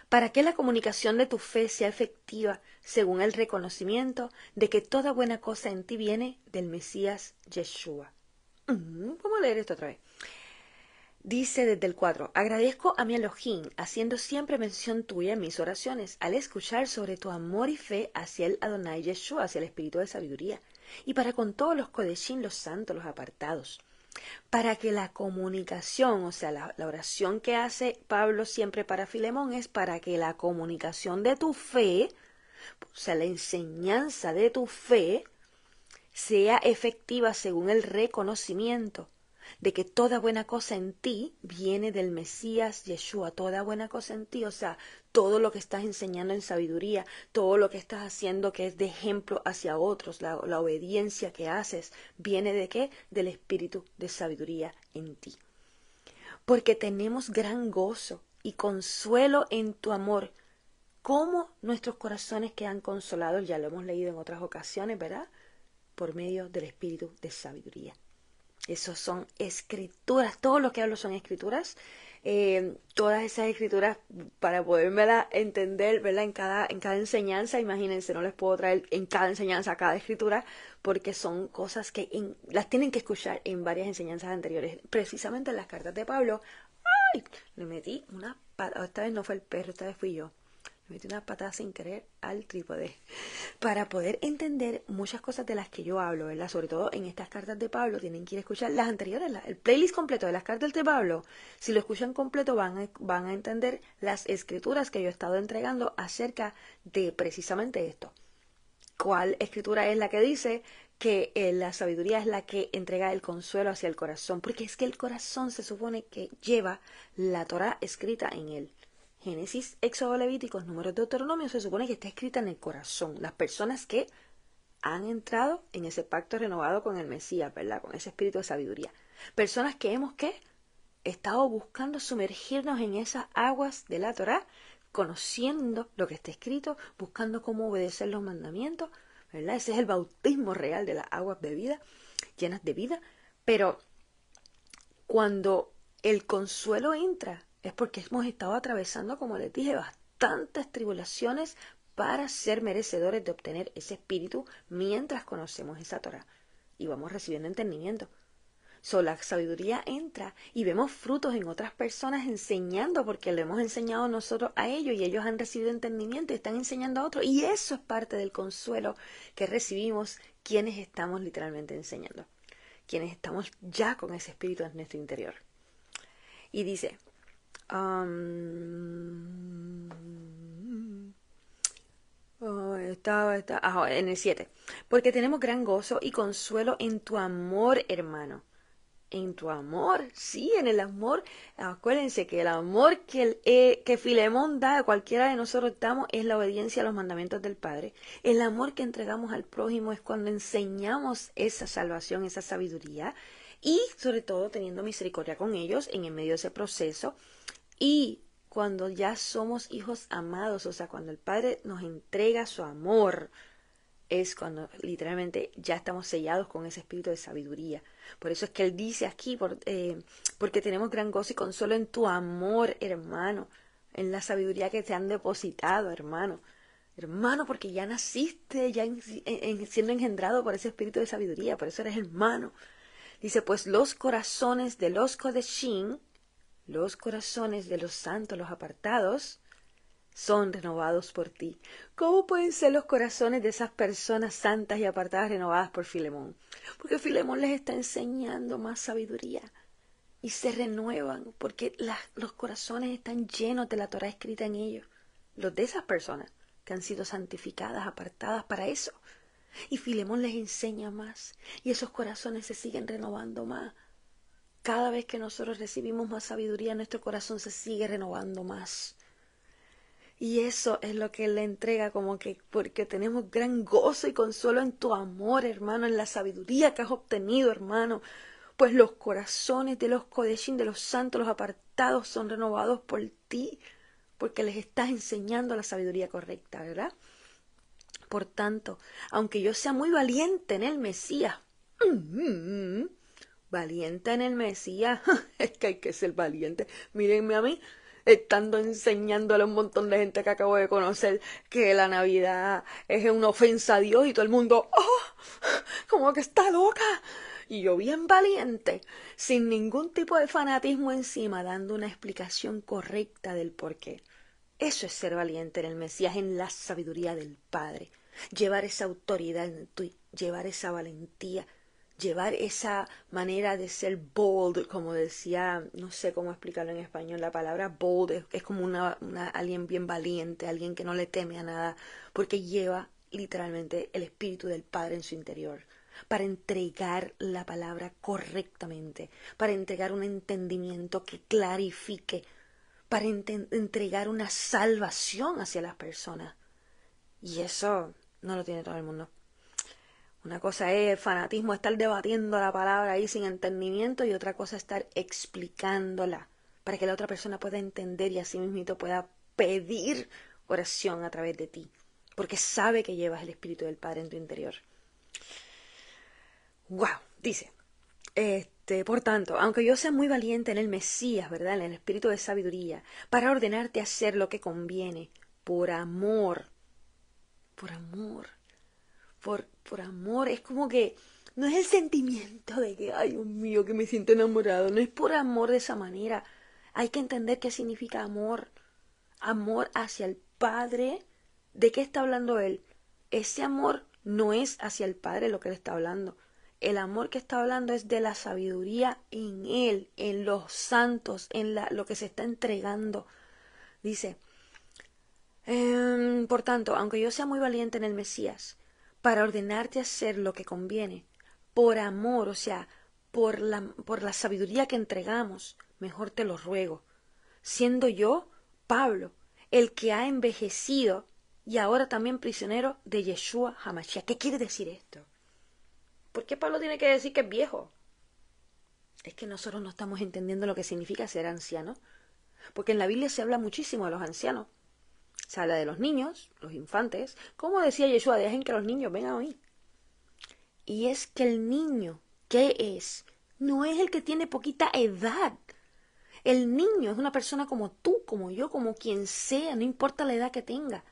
Para que la comunicación de tu fe sea efectiva según el reconocimiento de que toda buena cosa en ti viene del Mesías Yeshua. Vamos a leer esto otra vez. Dice desde el 4, agradezco a mi Elohim, haciendo siempre mención tuya en mis oraciones, al escuchar sobre tu amor y fe hacia el Adonai Yeshua, hacia el espíritu de sabiduría, y para con todos los Kodeshim, los santos, los apartados, para que la comunicación, o sea, la oración que hace Pablo siempre para Filemón es para que la comunicación de tu fe, o sea, la enseñanza de tu fe, sea efectiva según el reconocimiento de que toda buena cosa en ti viene del Mesías Yeshua, toda buena cosa en ti, o sea, todo lo que estás enseñando en sabiduría, todo lo que estás haciendo que es de ejemplo hacia otros, la obediencia que haces, ¿viene de qué? Del espíritu de sabiduría en ti. Porque tenemos gran gozo y consuelo en tu amor, como nuestros corazones quedan consolados, ya lo hemos leído en otras ocasiones, ¿verdad? Por medio del espíritu de sabiduría. Esos son escrituras, todo lo que hablo son escrituras, todas esas escrituras para podérmela entender, ¿verdad? En cada enseñanza, imagínense, no les puedo traer en cada enseñanza cada escritura, porque son cosas que las tienen que escuchar en varias enseñanzas anteriores, precisamente en las cartas de Pablo. ¡Ay! Le metí una pata, esta vez no fue el perro, esta vez fui yo. Le metí una patada sin querer al trípode para poder entender muchas cosas de las que yo hablo, ¿verdad? Sobre todo en estas cartas de Pablo, tienen que ir a escuchar las anteriores, el playlist completo de las cartas de Pablo. Si lo escuchan completo van a entender las escrituras que yo he estado entregando acerca de precisamente esto. ¿Cuál escritura es la que dice que la sabiduría es la que entrega el consuelo hacia el corazón? Porque es que el corazón se supone que lleva la Torá escrita en él. Génesis, Éxodo, Levíticos, Números, Deuteronomio, se supone que está escrita en el corazón. Las personas que han entrado en ese pacto renovado con el Mesías, ¿verdad? Con ese espíritu de sabiduría. Personas que hemos, ¿qué? Estado buscando sumergirnos en esas aguas de la Torá, conociendo lo que está escrito, buscando cómo obedecer los mandamientos, ¿verdad? Ese es el bautismo real de las aguas de vida, llenas de vida. Pero cuando el consuelo entra, es porque hemos estado atravesando, como les dije, bastantes tribulaciones para ser merecedores de obtener ese espíritu mientras conocemos esa Torá y vamos recibiendo entendimiento. La sabiduría entra y vemos frutos en otras personas enseñando porque le hemos enseñado nosotros a ellos y ellos han recibido entendimiento y están enseñando a otros. Y eso es parte del consuelo que recibimos quienes estamos literalmente enseñando, quienes estamos ya con ese espíritu en nuestro interior. Y dice, en el 7, porque tenemos gran gozo y consuelo en tu amor, hermano. En tu amor, sí, en el amor. Acuérdense que el amor que Filemón da a cualquiera de nosotros damos es la obediencia a los mandamientos del Padre. El amor que entregamos al prójimo es cuando enseñamos esa salvación, esa sabiduría, y sobre todo teniendo misericordia con ellos en el medio de ese proceso. Y cuando ya somos hijos amados, o sea, cuando el Padre nos entrega su amor, es cuando literalmente ya estamos sellados con ese espíritu de sabiduría. Por eso es que él dice aquí, porque tenemos gran gozo y consuelo en tu amor, hermano, en la sabiduría que te han depositado, hermano. Hermano, porque ya naciste, ya siendo engendrado por ese espíritu de sabiduría, por eso eres hermano. Dice, pues los corazones de los Kodeshim, los corazones de los santos, los apartados, son renovados por ti. ¿Cómo pueden ser los corazones de esas personas santas y apartadas renovadas por Filemón? Porque Filemón les está enseñando más sabiduría y se renuevan porque los corazones están llenos de la Torá escrita en ellos. Los de esas personas que han sido santificadas, apartadas para eso. Y Filemón les enseña más y esos corazones se siguen renovando más. Cada vez que nosotros recibimos más sabiduría, nuestro corazón se sigue renovando más. Y eso es lo que Él le entrega, como que porque tenemos gran gozo y consuelo en tu amor, hermano, en la sabiduría que has obtenido, hermano. Pues los corazones de los Kodeshim, de los santos, los apartados, son renovados por ti, porque les estás enseñando la sabiduría correcta, ¿verdad? Por tanto, aunque yo sea muy valiente en el Mesías, valiente en el Mesías, es que hay que ser valiente. Mírenme a mí, estando enseñándole a un montón de gente que acabo de conocer que la Navidad es una ofensa a Dios y todo el mundo, ¡oh! Como que está loca. Y yo bien valiente, sin ningún tipo de fanatismo encima, dando una explicación correcta del porqué. Eso es ser valiente en el Mesías, en la sabiduría del Padre. Llevar esa autoridad en ti, llevar esa valentía, llevar esa manera de ser bold, como decía, no sé cómo explicarlo en español, la palabra bold es como alguien bien valiente, alguien que no le teme a nada, porque lleva literalmente el Espíritu del Padre en su interior, para entregar la palabra correctamente, para entregar un entendimiento que clarifique, para entregar una salvación hacia las personas. Y eso no lo tiene todo el mundo. Una cosa es el fanatismo, estar debatiendo la palabra ahí sin entendimiento, y otra cosa es estar explicándola para que la otra persona pueda entender y así mismito pueda pedir oración a través de ti, porque sabe que llevas el Espíritu del Padre en tu interior. Wow, dice, por tanto, aunque yo sea muy valiente en el Mesías, ¿verdad? En el espíritu de sabiduría, para ordenarte a hacer lo que conviene, por amor, por amor, por amor, es como que no es el sentimiento de que, ay Dios mío, que me siento enamorado, no es por amor de esa manera. Hay que entender qué significa amor. Amor hacia el Padre. ¿De qué está hablando él? Ese amor no es hacia el Padre lo que él está hablando. El amor que está hablando es de la sabiduría en él, en los santos, en lo que se está entregando. Dice, por tanto, aunque yo sea muy valiente en el Mesías, para ordenarte a hacer lo que conviene, por amor, o sea, por la sabiduría que entregamos, mejor te lo ruego, siendo yo, Pablo, el que ha envejecido y ahora también prisionero de Yeshua HaMashiach. ¿Qué quiere decir esto? ¿Por qué Pablo tiene que decir que es viejo? Es que nosotros no estamos entendiendo lo que significa ser anciano, porque en la Biblia se habla muchísimo de los ancianos. Se habla de los niños, los infantes. Como decía Yeshua, dejen que los niños vengan a mí. Y es que el niño, ¿qué es? No es el que tiene poquita edad. El niño es una persona como tú, como yo, como quien sea, no importa la edad que tenga,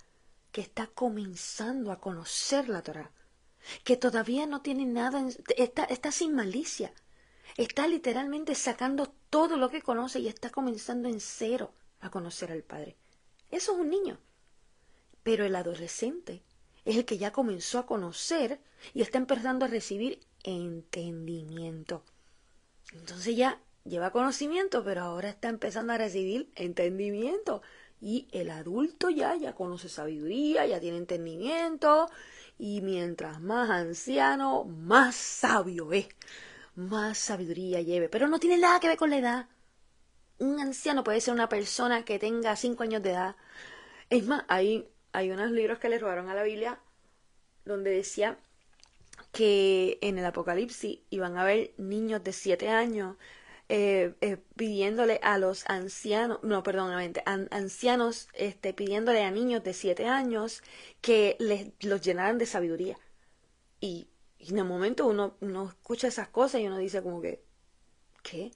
que está comenzando a conocer la Torá, que todavía no tiene nada, está sin malicia, está literalmente sacando todo lo que conoce y está comenzando en cero a conocer al Padre. Eso es un niño. Pero el adolescente es el que ya comenzó a conocer y está empezando a recibir entendimiento. Entonces ya lleva conocimiento, pero ahora está empezando a recibir entendimiento. Y el adulto ya conoce sabiduría, ya tiene entendimiento. Y mientras más anciano, más sabio es. Más sabiduría lleve. Pero no tiene nada que ver con la edad. Un anciano puede ser una persona que tenga 5 años de edad. Es más, hay unos libros que le robaron a la Biblia donde decía que en el Apocalipsis iban a haber niños de 7 años pidiéndole a los ancianos, no, perdóname, ancianos pidiéndole a niños de 7 años que los llenaran de sabiduría. Y en el momento uno escucha esas cosas y uno dice como que, ¿qué?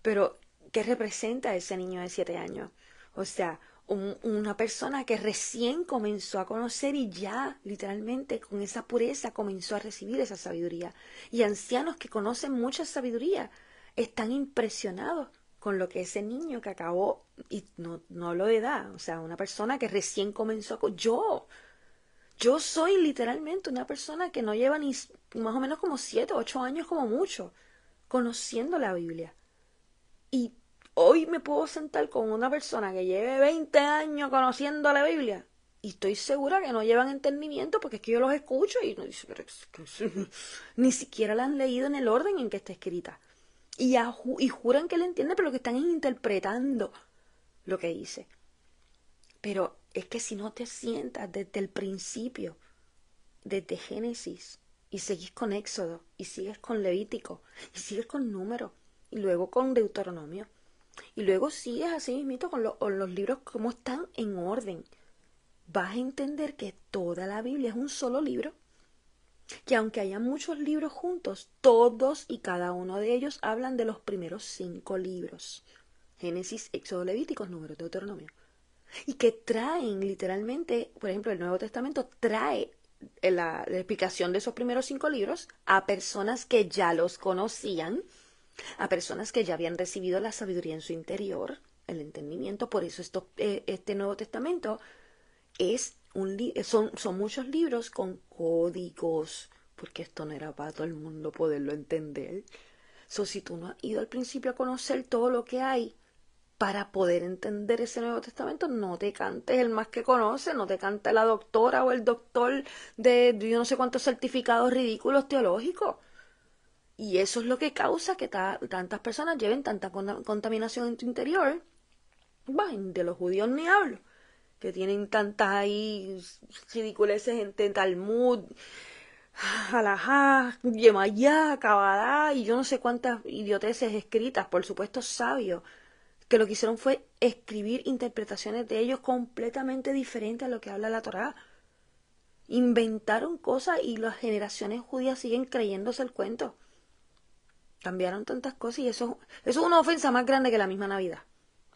Pero, ¿qué representa ese niño de 7 años? O sea, una persona que recién comenzó a conocer y ya literalmente con esa pureza comenzó a recibir esa sabiduría. Y ancianos que conocen mucha sabiduría están impresionados con lo que ese niño que acabó, y no hablo de edad, o sea, una persona que recién comenzó, yo soy literalmente una persona que no lleva ni más o menos como 7, 8 años como mucho, conociendo la Biblia. Y hoy me puedo sentar con una persona que lleve 20 años conociendo la Biblia. Y estoy segura que no llevan entendimiento porque es que yo los escucho y no dice, pero ni siquiera la han leído en el orden en que está escrita. Y juran que la entienden, pero lo que están es interpretando lo que dice. Pero es que si no te sientas desde el principio, desde Génesis, y seguís con Éxodo, y sigues con Levítico, y sigues con Número, y luego con Deuteronomio, y luego sigues así mismito con los libros como están en orden, vas a entender que toda la Biblia es un solo libro, que aunque haya muchos libros juntos, todos y cada uno de ellos hablan de los primeros 5 libros. Génesis, Éxodo, Levítico, Número, Deuteronomio. Y que traen literalmente, por ejemplo, el Nuevo Testamento trae la explicación de esos primeros 5 libros a personas que ya los conocían, a personas que ya habían recibido la sabiduría en su interior, el entendimiento. Por eso este Nuevo Testamento son muchos libros con códigos, porque esto no era para todo el mundo poderlo entender. Si tú no has ido al principio a conocer todo lo que hay para poder entender ese Nuevo Testamento, no te cantes el más que conoce, no te cante la doctora o el doctor de yo no sé cuántos certificados ridículos teológicos. Y eso es lo que causa que tantas personas lleven tanta contaminación en tu interior. De los judíos ni hablo, que tienen tantas ahí ridiculeces entre Talmud, Halajá, Yemayá, Kabbalah y yo no sé cuántas idioteces escritas, por supuesto sabios, que lo que hicieron fue escribir interpretaciones de ellos completamente diferentes a lo que habla la Torá. Inventaron cosas y las generaciones judías siguen creyéndose el cuento. Cambiaron tantas cosas y eso es una ofensa más grande que la misma Navidad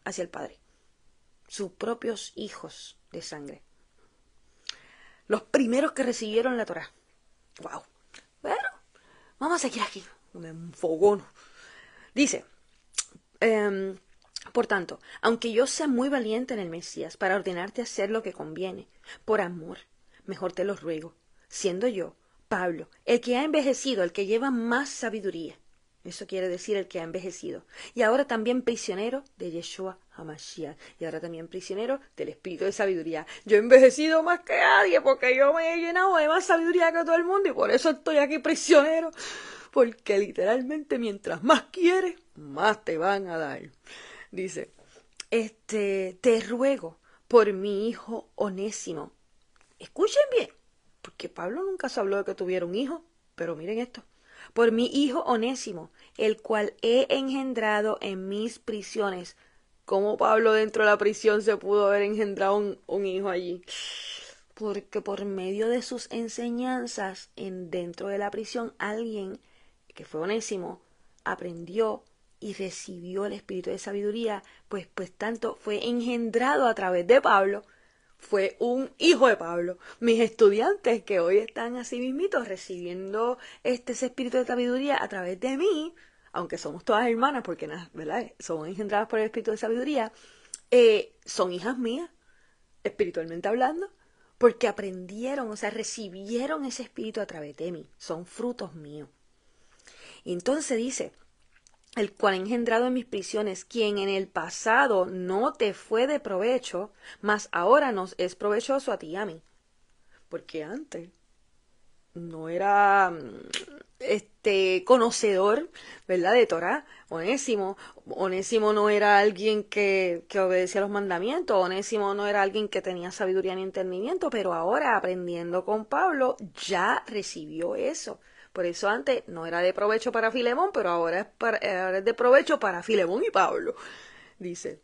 hacia el Padre. Sus propios hijos de sangre. Los primeros que recibieron la Torá. ¡Wow! Bueno, vamos a seguir aquí. Me enfogono. Dice, por tanto, aunque yo sea muy valiente en el Mesías para ordenarte hacer lo que conviene, por amor, mejor te lo ruego, siendo yo, Pablo, el que ha envejecido, el que lleva más sabiduría. Eso quiere decir el que ha envejecido. Y ahora también prisionero de Yeshua HaMashiach. Y ahora también prisionero del espíritu de sabiduría. Yo he envejecido más que nadie porque yo me he llenado de más sabiduría que todo el mundo y por eso estoy aquí prisionero. Porque literalmente mientras más quieres, más te van a dar. Dice, te ruego por mi hijo Onésimo. Escuchen bien, porque Pablo nunca se habló de que tuviera un hijo, pero miren esto. Por mi hijo Onésimo, el cual he engendrado en mis prisiones. ¿Cómo Pablo dentro de la prisión se pudo haber engendrado un hijo allí? Porque por medio de sus enseñanzas dentro de la prisión, alguien que fue Onésimo aprendió y recibió el espíritu de sabiduría, pues tanto fue engendrado a través de Pablo, fue un hijo de Pablo. Mis estudiantes que hoy están así mismitos recibiendo ese espíritu de sabiduría a través de mí, aunque somos todas hermanas, porque ¿verdad? Somos engendradas por el espíritu de sabiduría, son hijas mías, espiritualmente hablando, porque aprendieron, o sea, recibieron ese espíritu a través de mí, son frutos míos. Y entonces dice, el cual ha engendrado en mis prisiones, quien en el pasado no te fue de provecho, mas ahora nos es provechoso a ti y a mí. Porque antes no era conocedor, ¿verdad? De Torah. Onésimo no era alguien que obedecía los mandamientos, Onésimo no era alguien que tenía sabiduría ni entendimiento, pero ahora aprendiendo con Pablo ya recibió eso. Por eso antes no era de provecho para Filemón, pero ahora es de provecho para Filemón y Pablo. Dice,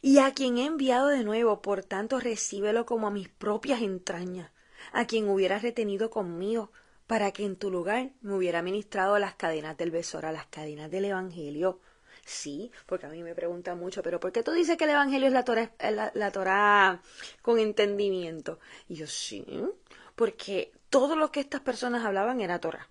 y a quien he enviado de nuevo, por tanto recíbelo como a mis propias entrañas, a quien hubieras retenido conmigo, para que en tu lugar me hubiera ministrado las cadenas del besora, las cadenas del Evangelio. Sí, porque a mí me preguntan mucho, pero ¿por qué tú dices que el Evangelio es la Torá con entendimiento? Y yo, sí, porque todo lo que estas personas hablaban era Torá.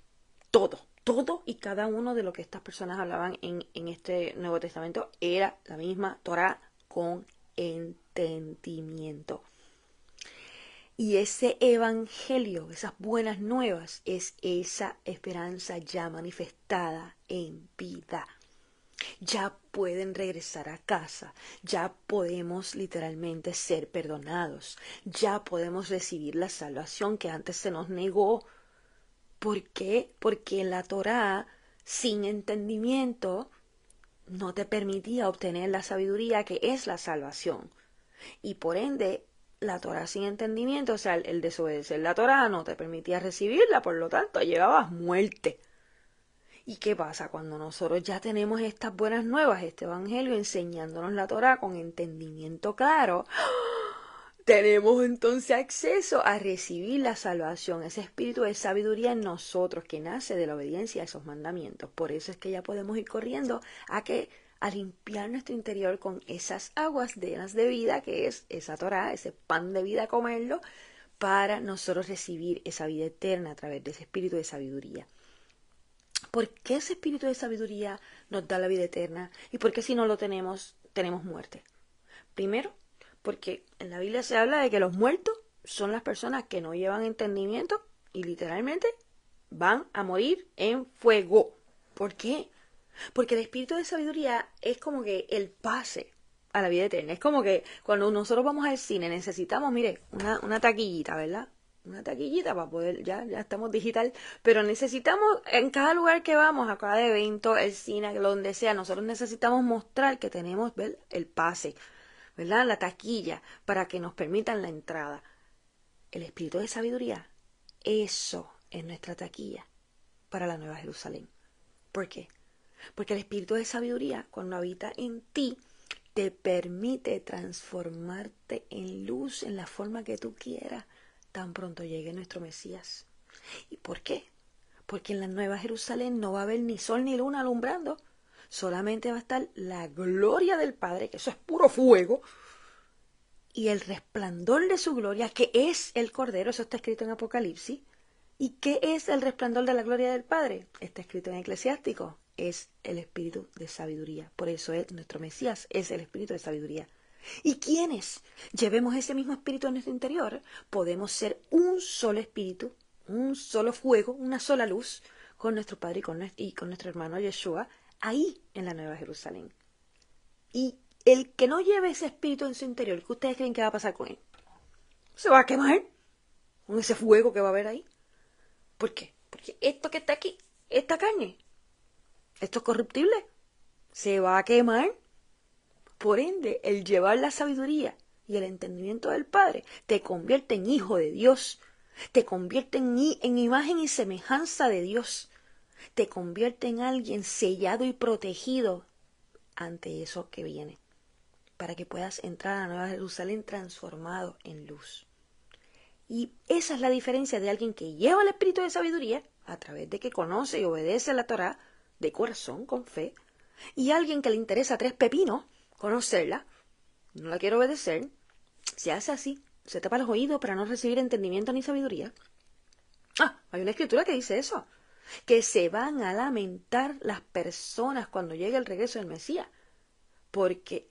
Todo, Todo y cada uno de lo que estas personas hablaban en este Nuevo Testamento era la misma Torá con entendimiento. Y ese evangelio, esas buenas nuevas, es esa esperanza ya manifestada en vida. Ya pueden regresar a casa, ya podemos literalmente ser perdonados, ya podemos recibir la salvación que antes se nos negó. ¿Por qué? Porque en la Torá, sin entendimiento, no te permitía obtener la sabiduría que es la salvación. Y por ende, la Torá sin entendimiento, o sea, el desobedecer la Torá no te permitía recibirla, por lo tanto, llevabas muerte. ¿Y qué pasa cuando nosotros ya tenemos estas buenas nuevas, este evangelio enseñándonos la Torá con entendimiento claro? Tenemos entonces acceso a recibir la salvación, ese espíritu de sabiduría en nosotros que nace de la obediencia a esos mandamientos. Por eso es que ya podemos ir corriendo a limpiar nuestro interior con esas aguas llenas de vida, que es esa Torá, ese pan de vida, comerlo, para nosotros recibir esa vida eterna a través de ese espíritu de sabiduría. ¿Por qué ese espíritu de sabiduría nos da la vida eterna? ¿Y por qué si no lo tenemos, tenemos muerte? Primero, porque en la Biblia se habla de que los muertos son las personas que no llevan entendimiento y literalmente van a morir en fuego. ¿Por qué? Porque el espíritu de sabiduría es como que el pase a la vida eterna. Es como que cuando nosotros vamos al cine necesitamos, mire, una taquillita, ¿verdad? Una taquillita para poder, ya estamos digital, pero necesitamos en cada lugar que vamos, a cada evento, el cine, donde sea, nosotros necesitamos mostrar que tenemos, ¿ver?, el pase, ¿verdad? La taquilla, para que nos permitan la entrada. El espíritu de sabiduría, eso es nuestra taquilla para la Nueva Jerusalén. ¿Por qué? Porque el espíritu de sabiduría, cuando habita en ti, te permite transformarte en luz en la forma que tú quieras, tan pronto llegue nuestro Mesías. ¿Y por qué? Porque en la Nueva Jerusalén no va a haber ni sol ni luna alumbrando, solamente va a estar la gloria del Padre, que eso es puro fuego, y el resplandor de su gloria, que es el Cordero, eso está escrito en Apocalipsis. ¿Y qué es el resplandor de la gloria del Padre? Está escrito en Eclesiástico. Es el espíritu de sabiduría. Por eso nuestro Mesías es el espíritu de sabiduría. ¿Y quiénes llevemos ese mismo espíritu en nuestro interior? Podemos ser un solo espíritu, un solo fuego, una sola luz con nuestro Padre y con nuestro hermano Yeshua, ahí en la Nueva Jerusalén. Y el que no lleve ese espíritu en su interior, ¿qué ustedes creen que va a pasar con él? Se va a quemar con ese fuego que va a haber ahí. ¿Por qué? Porque esto que está aquí, esta carne, esto es corruptible, se va a quemar. Por ende, el llevar la sabiduría y el entendimiento del Padre te convierte en hijo de Dios, te convierte en imagen y semejanza de Dios, te convierte en alguien sellado y protegido ante eso que viene, para que puedas entrar a la Nueva Jerusalén transformado en luz. Y esa es la diferencia de alguien que lleva el espíritu de sabiduría a través de que conoce y obedece la Torá de corazón, con fe, y alguien que le interesa tres pepinos conocerla, no la quiere obedecer, se hace así, se tapa los oídos para no recibir entendimiento ni sabiduría. Hay una escritura que dice eso, que se van a lamentar las personas cuando llegue el regreso del Mesías, porque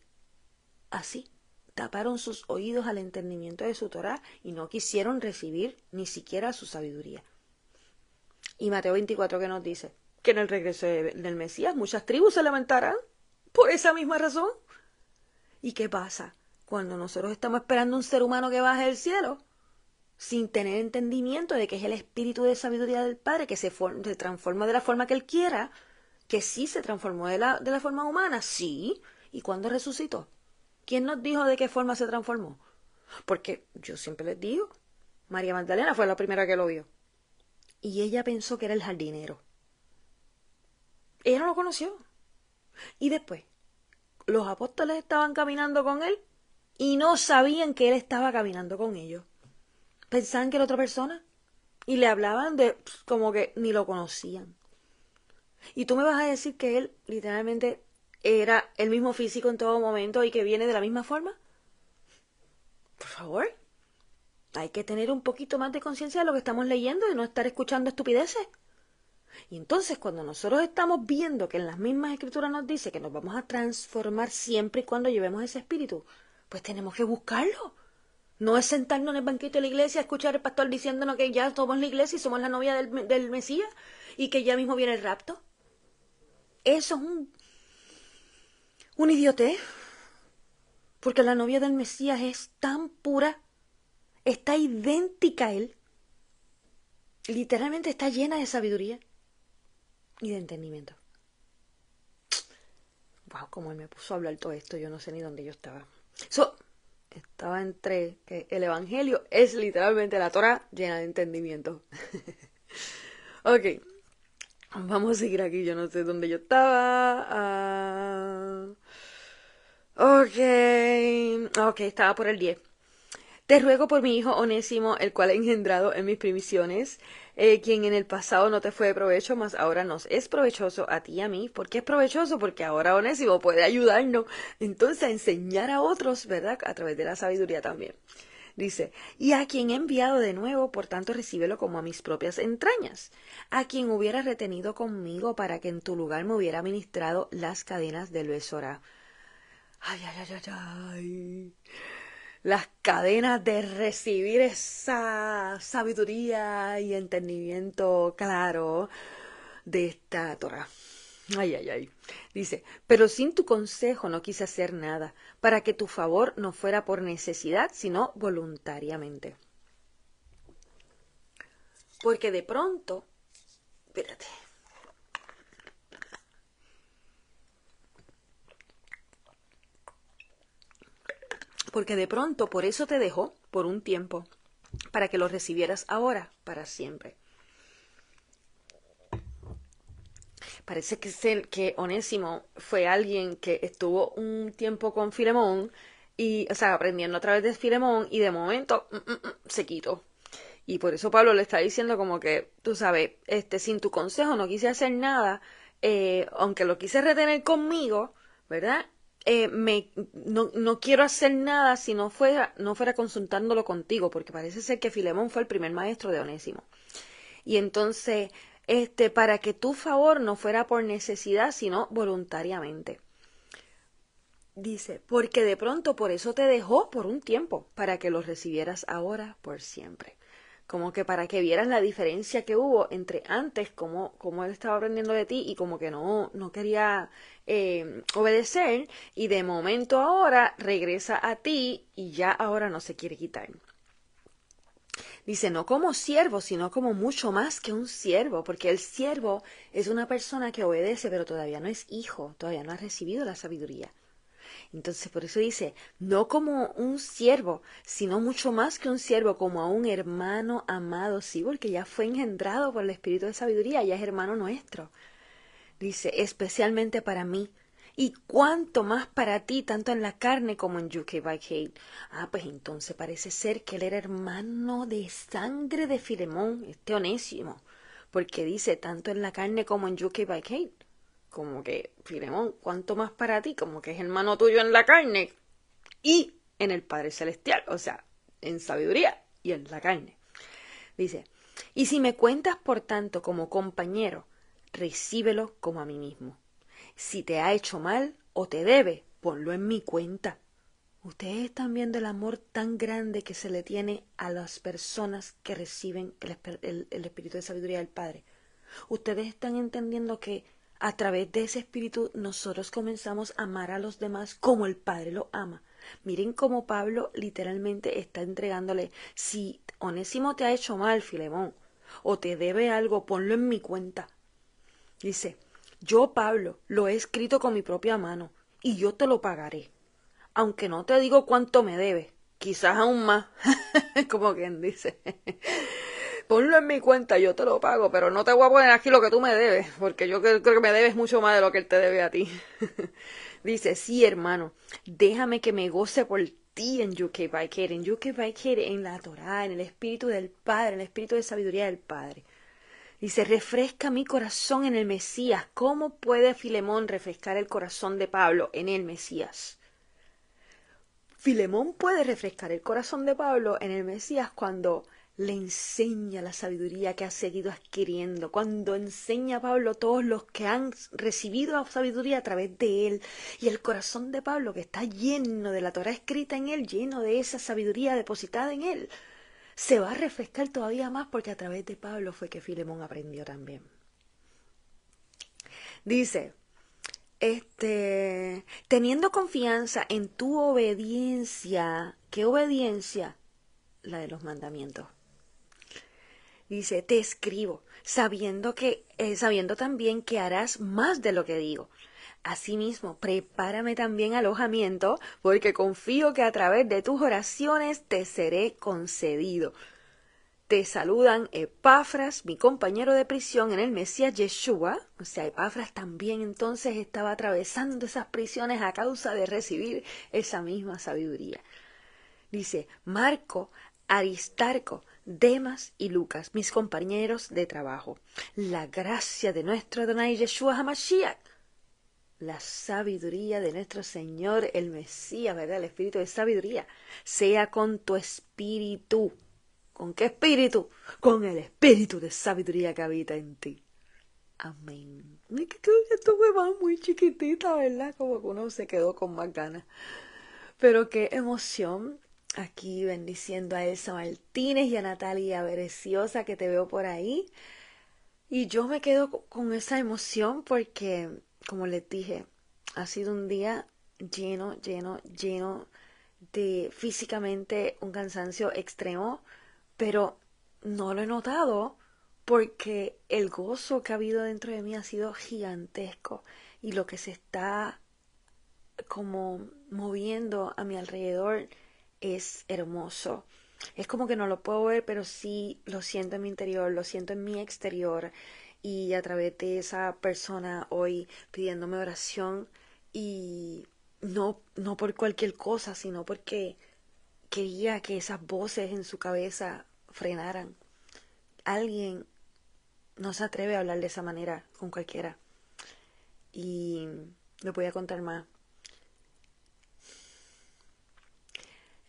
así taparon sus oídos al entendimiento de su Torá y no quisieron recibir ni siquiera su sabiduría. Y Mateo 24 que nos dice que en el regreso del Mesías muchas tribus se lamentarán por esa misma razón. ¿Y qué pasa cuando nosotros estamos esperando un ser humano que baje del cielo sin tener entendimiento de que es el espíritu de sabiduría del Padre que se transforma de la forma que Él quiera, que sí se transformó de la forma humana? Sí. ¿Y cuándo resucitó? ¿Quién nos dijo de qué forma se transformó? Porque yo siempre les digo, María Magdalena fue la primera que lo vio. Y ella pensó que era el jardinero. Ella no lo conoció. Y después, los apóstoles estaban caminando con él y no sabían que él estaba caminando con ellos. Pensaban que era otra persona y le hablaban de como que ni lo conocían. Y tú me vas a decir que él literalmente era el mismo físico en todo momento y que viene de la misma forma. Por favor, hay que tener un poquito más de conciencia de lo que estamos leyendo y no estar escuchando estupideces. Y entonces cuando nosotros estamos viendo que en las mismas escrituras nos dice que nos vamos a transformar siempre y cuando llevemos ese espíritu, pues tenemos que buscarlo. No es sentarnos en el banquito de la iglesia a escuchar al pastor diciéndonos que ya somos la iglesia y somos la novia del Mesías y que ya mismo viene el rapto. Eso es un idiotez. Porque la novia del Mesías es tan pura, está idéntica a él. Literalmente está llena de sabiduría y de entendimiento. Wow, como él me puso a hablar todo esto, yo no sé ni dónde yo estaba. Estaba entre que el evangelio es literalmente la Torah llena de entendimiento. Ok, vamos a seguir aquí, yo no sé dónde yo estaba. Ok, estaba por el 10. Te ruego por mi hijo Onésimo, el cual he engendrado en mis primiciones, quien en el pasado no te fue de provecho, mas ahora nos es provechoso a ti y a mí. ¿Por qué es provechoso? Porque ahora Onésimo puede ayudarnos entonces a enseñar a otros, ¿verdad? A través de la sabiduría también. Dice, y a quien he enviado de nuevo, por tanto recíbelo como a mis propias entrañas, a quien hubiera retenido conmigo para que en tu lugar me hubiera ministrado las cadenas del Besorá. Ay, ay, ay, ay, ay. Las cadenas de recibir esa sabiduría y entendimiento claro de esta Torah. Ay, ay, ay. Dice, pero sin tu consejo no quise hacer nada, para que tu favor no fuera por necesidad, sino voluntariamente. Porque de pronto, espérate. Porque de pronto por eso te dejó por un tiempo, para que lo recibieras ahora, para siempre. Parece que Onésimo fue alguien que estuvo un tiempo con Filemón, y, o sea, aprendiendo a través de Filemón, y de momento se quitó. Y por eso Pablo le está diciendo como que, tú sabes, sin tu consejo no quise hacer nada, aunque lo quise retener conmigo, ¿verdad? No quiero hacer nada si no fuera consultándolo contigo, porque parece ser que Filemón fue el primer maestro de Onésimo. Y entonces, para que tu favor no fuera por necesidad, sino voluntariamente. Dice, porque de pronto por eso te dejó por un tiempo, para que lo recibieras ahora por siempre. Como que para que vieras la diferencia que hubo entre antes, como él estaba aprendiendo de ti y como que no quería obedecer, y de momento ahora regresa a ti y ya ahora no se quiere quitar. Dice, no como siervo, sino como mucho más que un siervo, porque el siervo es una persona que obedece, pero todavía no es hijo, todavía no ha recibido la sabiduría. Entonces, por eso dice, no como un siervo, sino mucho más que un siervo, como a un hermano amado, sí, porque ya fue engendrado por el Espíritu de Sabiduría, ya es hermano nuestro. Dice, especialmente para mí, y cuánto más para ti, tanto en la carne como en UK. Pues entonces parece ser que él era hermano de sangre de Filemón, este Onésimo, porque dice, tanto en la carne como en UK. Como que, Filemón, cuánto más para ti, como que es hermano tuyo en la carne y en el Padre Celestial, o sea, en sabiduría y en la carne. Dice, y si me cuentas por tanto como compañero, recíbelo como a mí mismo. Si te ha hecho mal o te debe, ponlo en mi cuenta. Ustedes están viendo el amor tan grande que se le tiene a las personas que reciben el espíritu de sabiduría del Padre. Ustedes están entendiendo que a través de ese espíritu nosotros comenzamos a amar a los demás como el Padre lo ama. Miren cómo Pablo literalmente está entregándole, si Onésimo te ha hecho mal, Filemón, o te debe algo, ponlo en mi cuenta. Dice, yo, Pablo, lo he escrito con mi propia mano, y yo te lo pagaré. Aunque no te digo cuánto me debes, quizás aún más, como quien dice. Ponlo en mi cuenta, yo te lo pago, pero no te voy a poner aquí lo que tú me debes, porque yo creo que me debes mucho más de lo que él te debe a ti. Dice, sí, hermano, déjame que me goce por ti en UK, en la Torá, en el Espíritu del Padre, en el Espíritu de sabiduría del Padre. Dice, refresca mi corazón en el Mesías. ¿Cómo puede Filemón refrescar el corazón de Pablo en el Mesías? Filemón puede refrescar el corazón de Pablo en el Mesías cuando le enseña la sabiduría que ha seguido adquiriendo. Cuando enseña a Pablo todos los que han recibido sabiduría a través de él, y el corazón de Pablo, que está lleno de la Torá escrita en él, lleno de esa sabiduría depositada en él, se va a refrescar todavía más, porque a través de Pablo fue que Filemón aprendió también. Dice, teniendo confianza en tu obediencia. ¿Qué obediencia? La de los mandamientos. Dice, te escribo, sabiendo también que harás más de lo que digo. Asimismo, prepárame también alojamiento, porque confío que a través de tus oraciones te seré concedido. Te saludan Epafras, mi compañero de prisión en el Mesías Yeshua. O sea, Epafras también entonces estaba atravesando esas prisiones a causa de recibir esa misma sabiduría. Dice, Marco, Aristarco, Demas y Lucas, mis compañeros de trabajo. La gracia de nuestro Adonai Yeshua HaMashiach, la sabiduría de nuestro Señor, el Mesías, ¿verdad? El espíritu de sabiduría, sea con tu espíritu. ¿Con qué espíritu? Con el espíritu de sabiduría que habita en ti. Amén. Esto fue más muy chiquitita, ¿verdad? Como que uno se quedó con más ganas. Pero qué emoción. Aquí bendiciendo a Elsa Martínez y a Natalia Bereciosa, que te veo por ahí. Y yo me quedo con esa emoción porque, como les dije, ha sido un día lleno de físicamente un cansancio extremo, pero no lo he notado porque el gozo que ha habido dentro de mí ha sido gigantesco, y lo que se está como moviendo a mi alrededor es hermoso. Es como que no lo puedo ver, pero sí lo siento en mi interior, lo siento en mi exterior, y a través de esa persona hoy pidiéndome oración, y no por cualquier cosa, sino porque quería que esas voces en su cabeza frenaran. Alguien no se atreve a hablar de esa manera con cualquiera. Y le voy a contar más.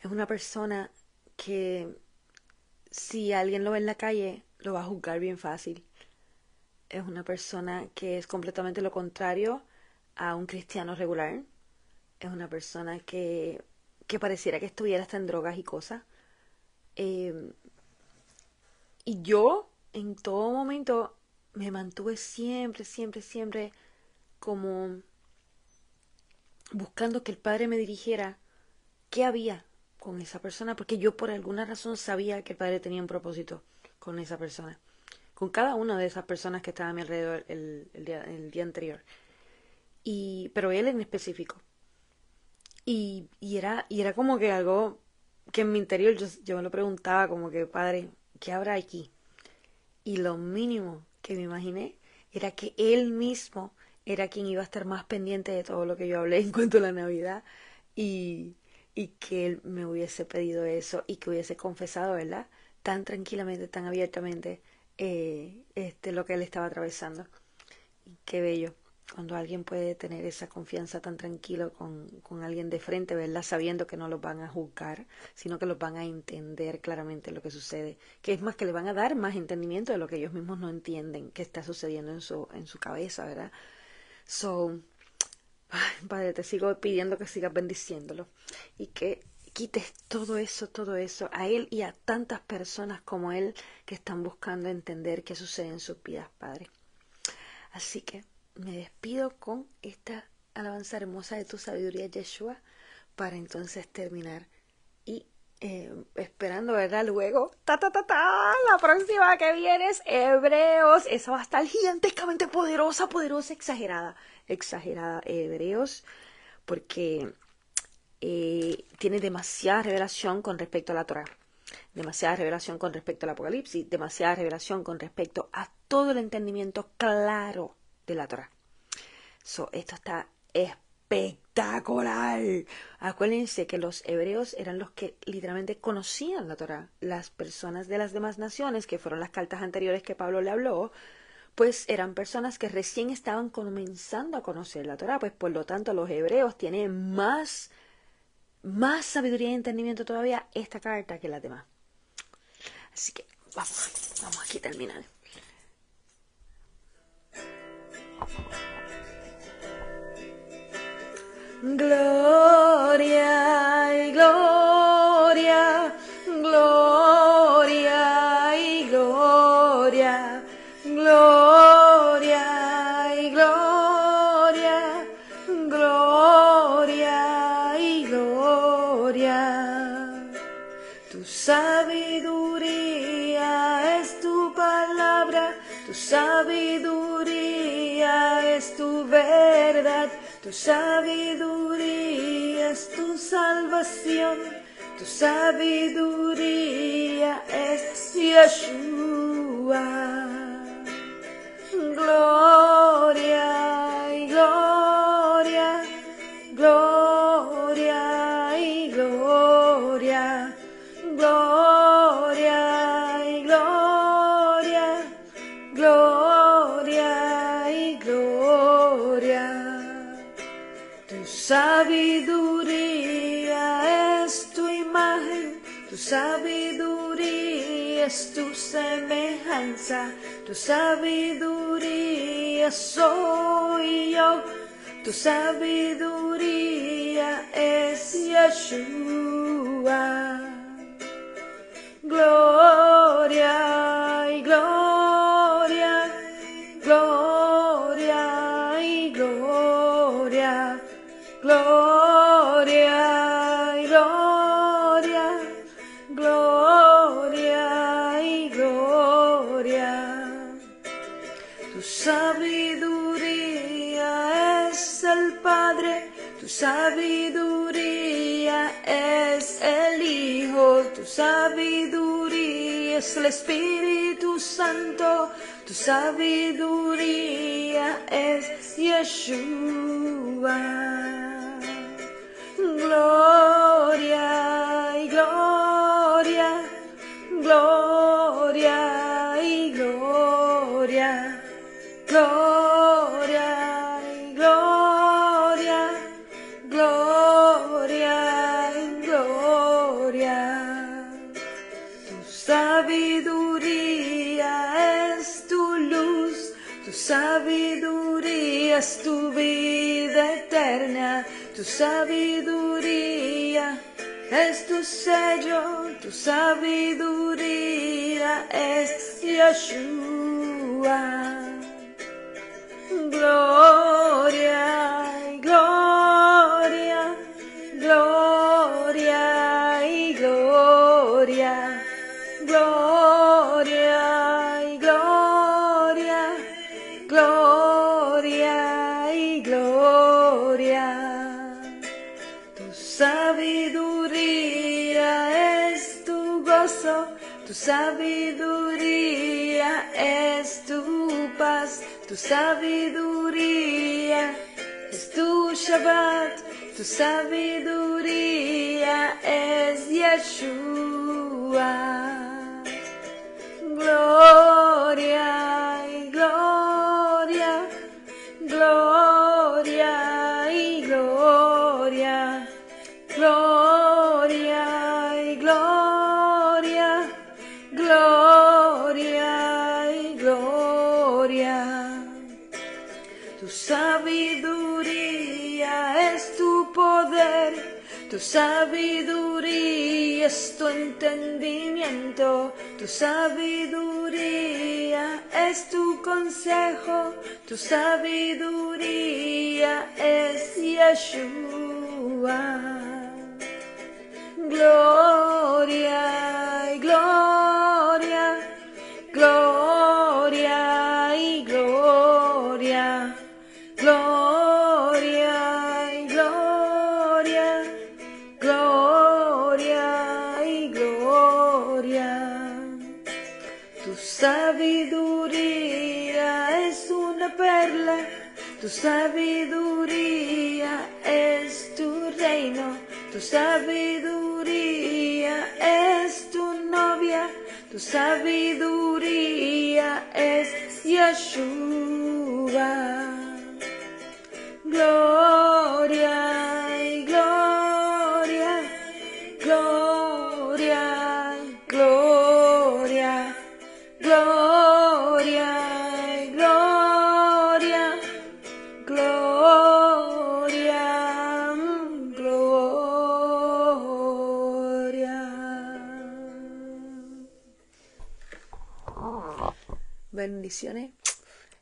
Es una persona que, si alguien lo ve en la calle, lo va a juzgar bien fácil. Es una persona que es completamente lo contrario a un cristiano regular. Es una persona que pareciera que estuviera hasta en drogas y cosas. Eh, y yo, en todo momento, me mantuve siempre como buscando que el Padre me dirigiera qué había con esa persona, porque yo por alguna razón sabía que el Padre tenía un propósito con esa persona, con cada una de esas personas que estaban a mi alrededor el día anterior, pero él en específico. Y era como que algo que en mi interior yo me lo preguntaba, como que, Padre, ¿qué habrá aquí? Y lo mínimo que me imaginé era que él mismo era quien iba a estar más pendiente de todo lo que yo hablé en cuanto a la Navidad, y, y que él me hubiese pedido eso y que hubiese confesado, ¿verdad? Tan tranquilamente, tan abiertamente, lo que él estaba atravesando. Y qué bello cuando alguien puede tener esa confianza tan tranquilo con alguien de frente, ¿verdad? Sabiendo que no los van a juzgar, sino que los van a entender claramente lo que sucede. Que es más, que le van a dar más entendimiento de lo que ellos mismos no entienden que está sucediendo en su cabeza, ¿verdad? So, ay, Padre, te sigo pidiendo que sigas bendiciéndolo y que quites todo eso a él y a tantas personas como él que están buscando entender qué sucede en sus vidas, Padre. Así que me despido con esta alabanza hermosa de tu sabiduría, Yeshua, para entonces terminar y esperando, ¿verdad? Luego, la próxima que viene es Hebreos. Esa va a estar gigantescamente poderosa, exagerada, Hebreos, porque tiene demasiada revelación con respecto a la Torah, demasiada revelación con respecto al Apocalipsis, demasiada revelación con respecto a todo el entendimiento claro de la Torah. Esto está espectacular. Acuérdense que los hebreos eran los que literalmente conocían la Torah. Las personas de las demás naciones, que fueron las cartas anteriores que Pablo le habló, pues eran personas que recién estaban comenzando a conocer la Torah. Pues por lo tanto los hebreos tienen más sabiduría y entendimiento todavía esta carta que las demás. Así que vamos aquí a terminar. Gloria y gloria, gloria y gloria, gloria y gloria, gloria y gloria. Tu sabiduría es tu palabra, tu sabiduría es tu verdad, tu sabiduría es tu salvación, tu sabiduría es Yeshua. Gloria y gloria, gloria y gloria, gloria y gloria, gloria y gloria. Tu sabiduría es tu imagen, tu sabiduría es tu semejanza, tu sabiduría soy yo, tu sabiduría es Yeshua. Gloria y gloria, gloria y gloria, gloria y gloria, gloria y gloria. Tu sabiduría es el Padre, tu sabiduría es el Hijo, tu sabiduría es el Espíritu Santo, tu sabiduría es Yeshua. Gloria y gloria, gloria y gloria, gloria y gloria, gloria y gloria. Tu sabiduría es tu luz, tu sabiduría es tu vida eterna, tu sabiduría es tu sello, tu sabiduría es Yeshua. Gloria y gloria, gloria y gloria, gloria y gloria, gloria y gloria. Tu sabiduría es tu gozo, tu sabiduría es tu paz, tu sabiduría es tu Shabbat, tu sabiduría es Yeshua. Gloria y gloria, gloria y gloria, gloria y gloria, gloria y gloria. Tu sabiduría es tu poder, tu sabiduría es tu entendimiento, tu sabiduría es tu consejo, tu sabiduría es Yeshua. Gloria y gloria, gloria y gloria, gloria y gloria, gloria y gloria. Tu sabiduría es una perla, tu sabiduría es tu reino, tu sabiduría es tu novia, tu sabiduría es Yeshua. Gloria y gloria, gloria y gloria. bendiciones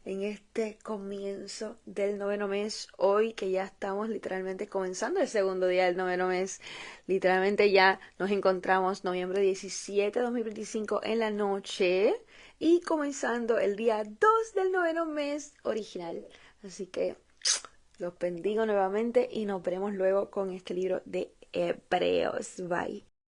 en este comienzo del noveno mes, hoy que ya estamos literalmente comenzando el segundo día del noveno mes, literalmente ya nos encontramos noviembre 17 de 2025 en la noche y comenzando el día 2 del noveno mes original, así que los bendigo nuevamente y nos veremos luego con este libro de Hebreos. Bye.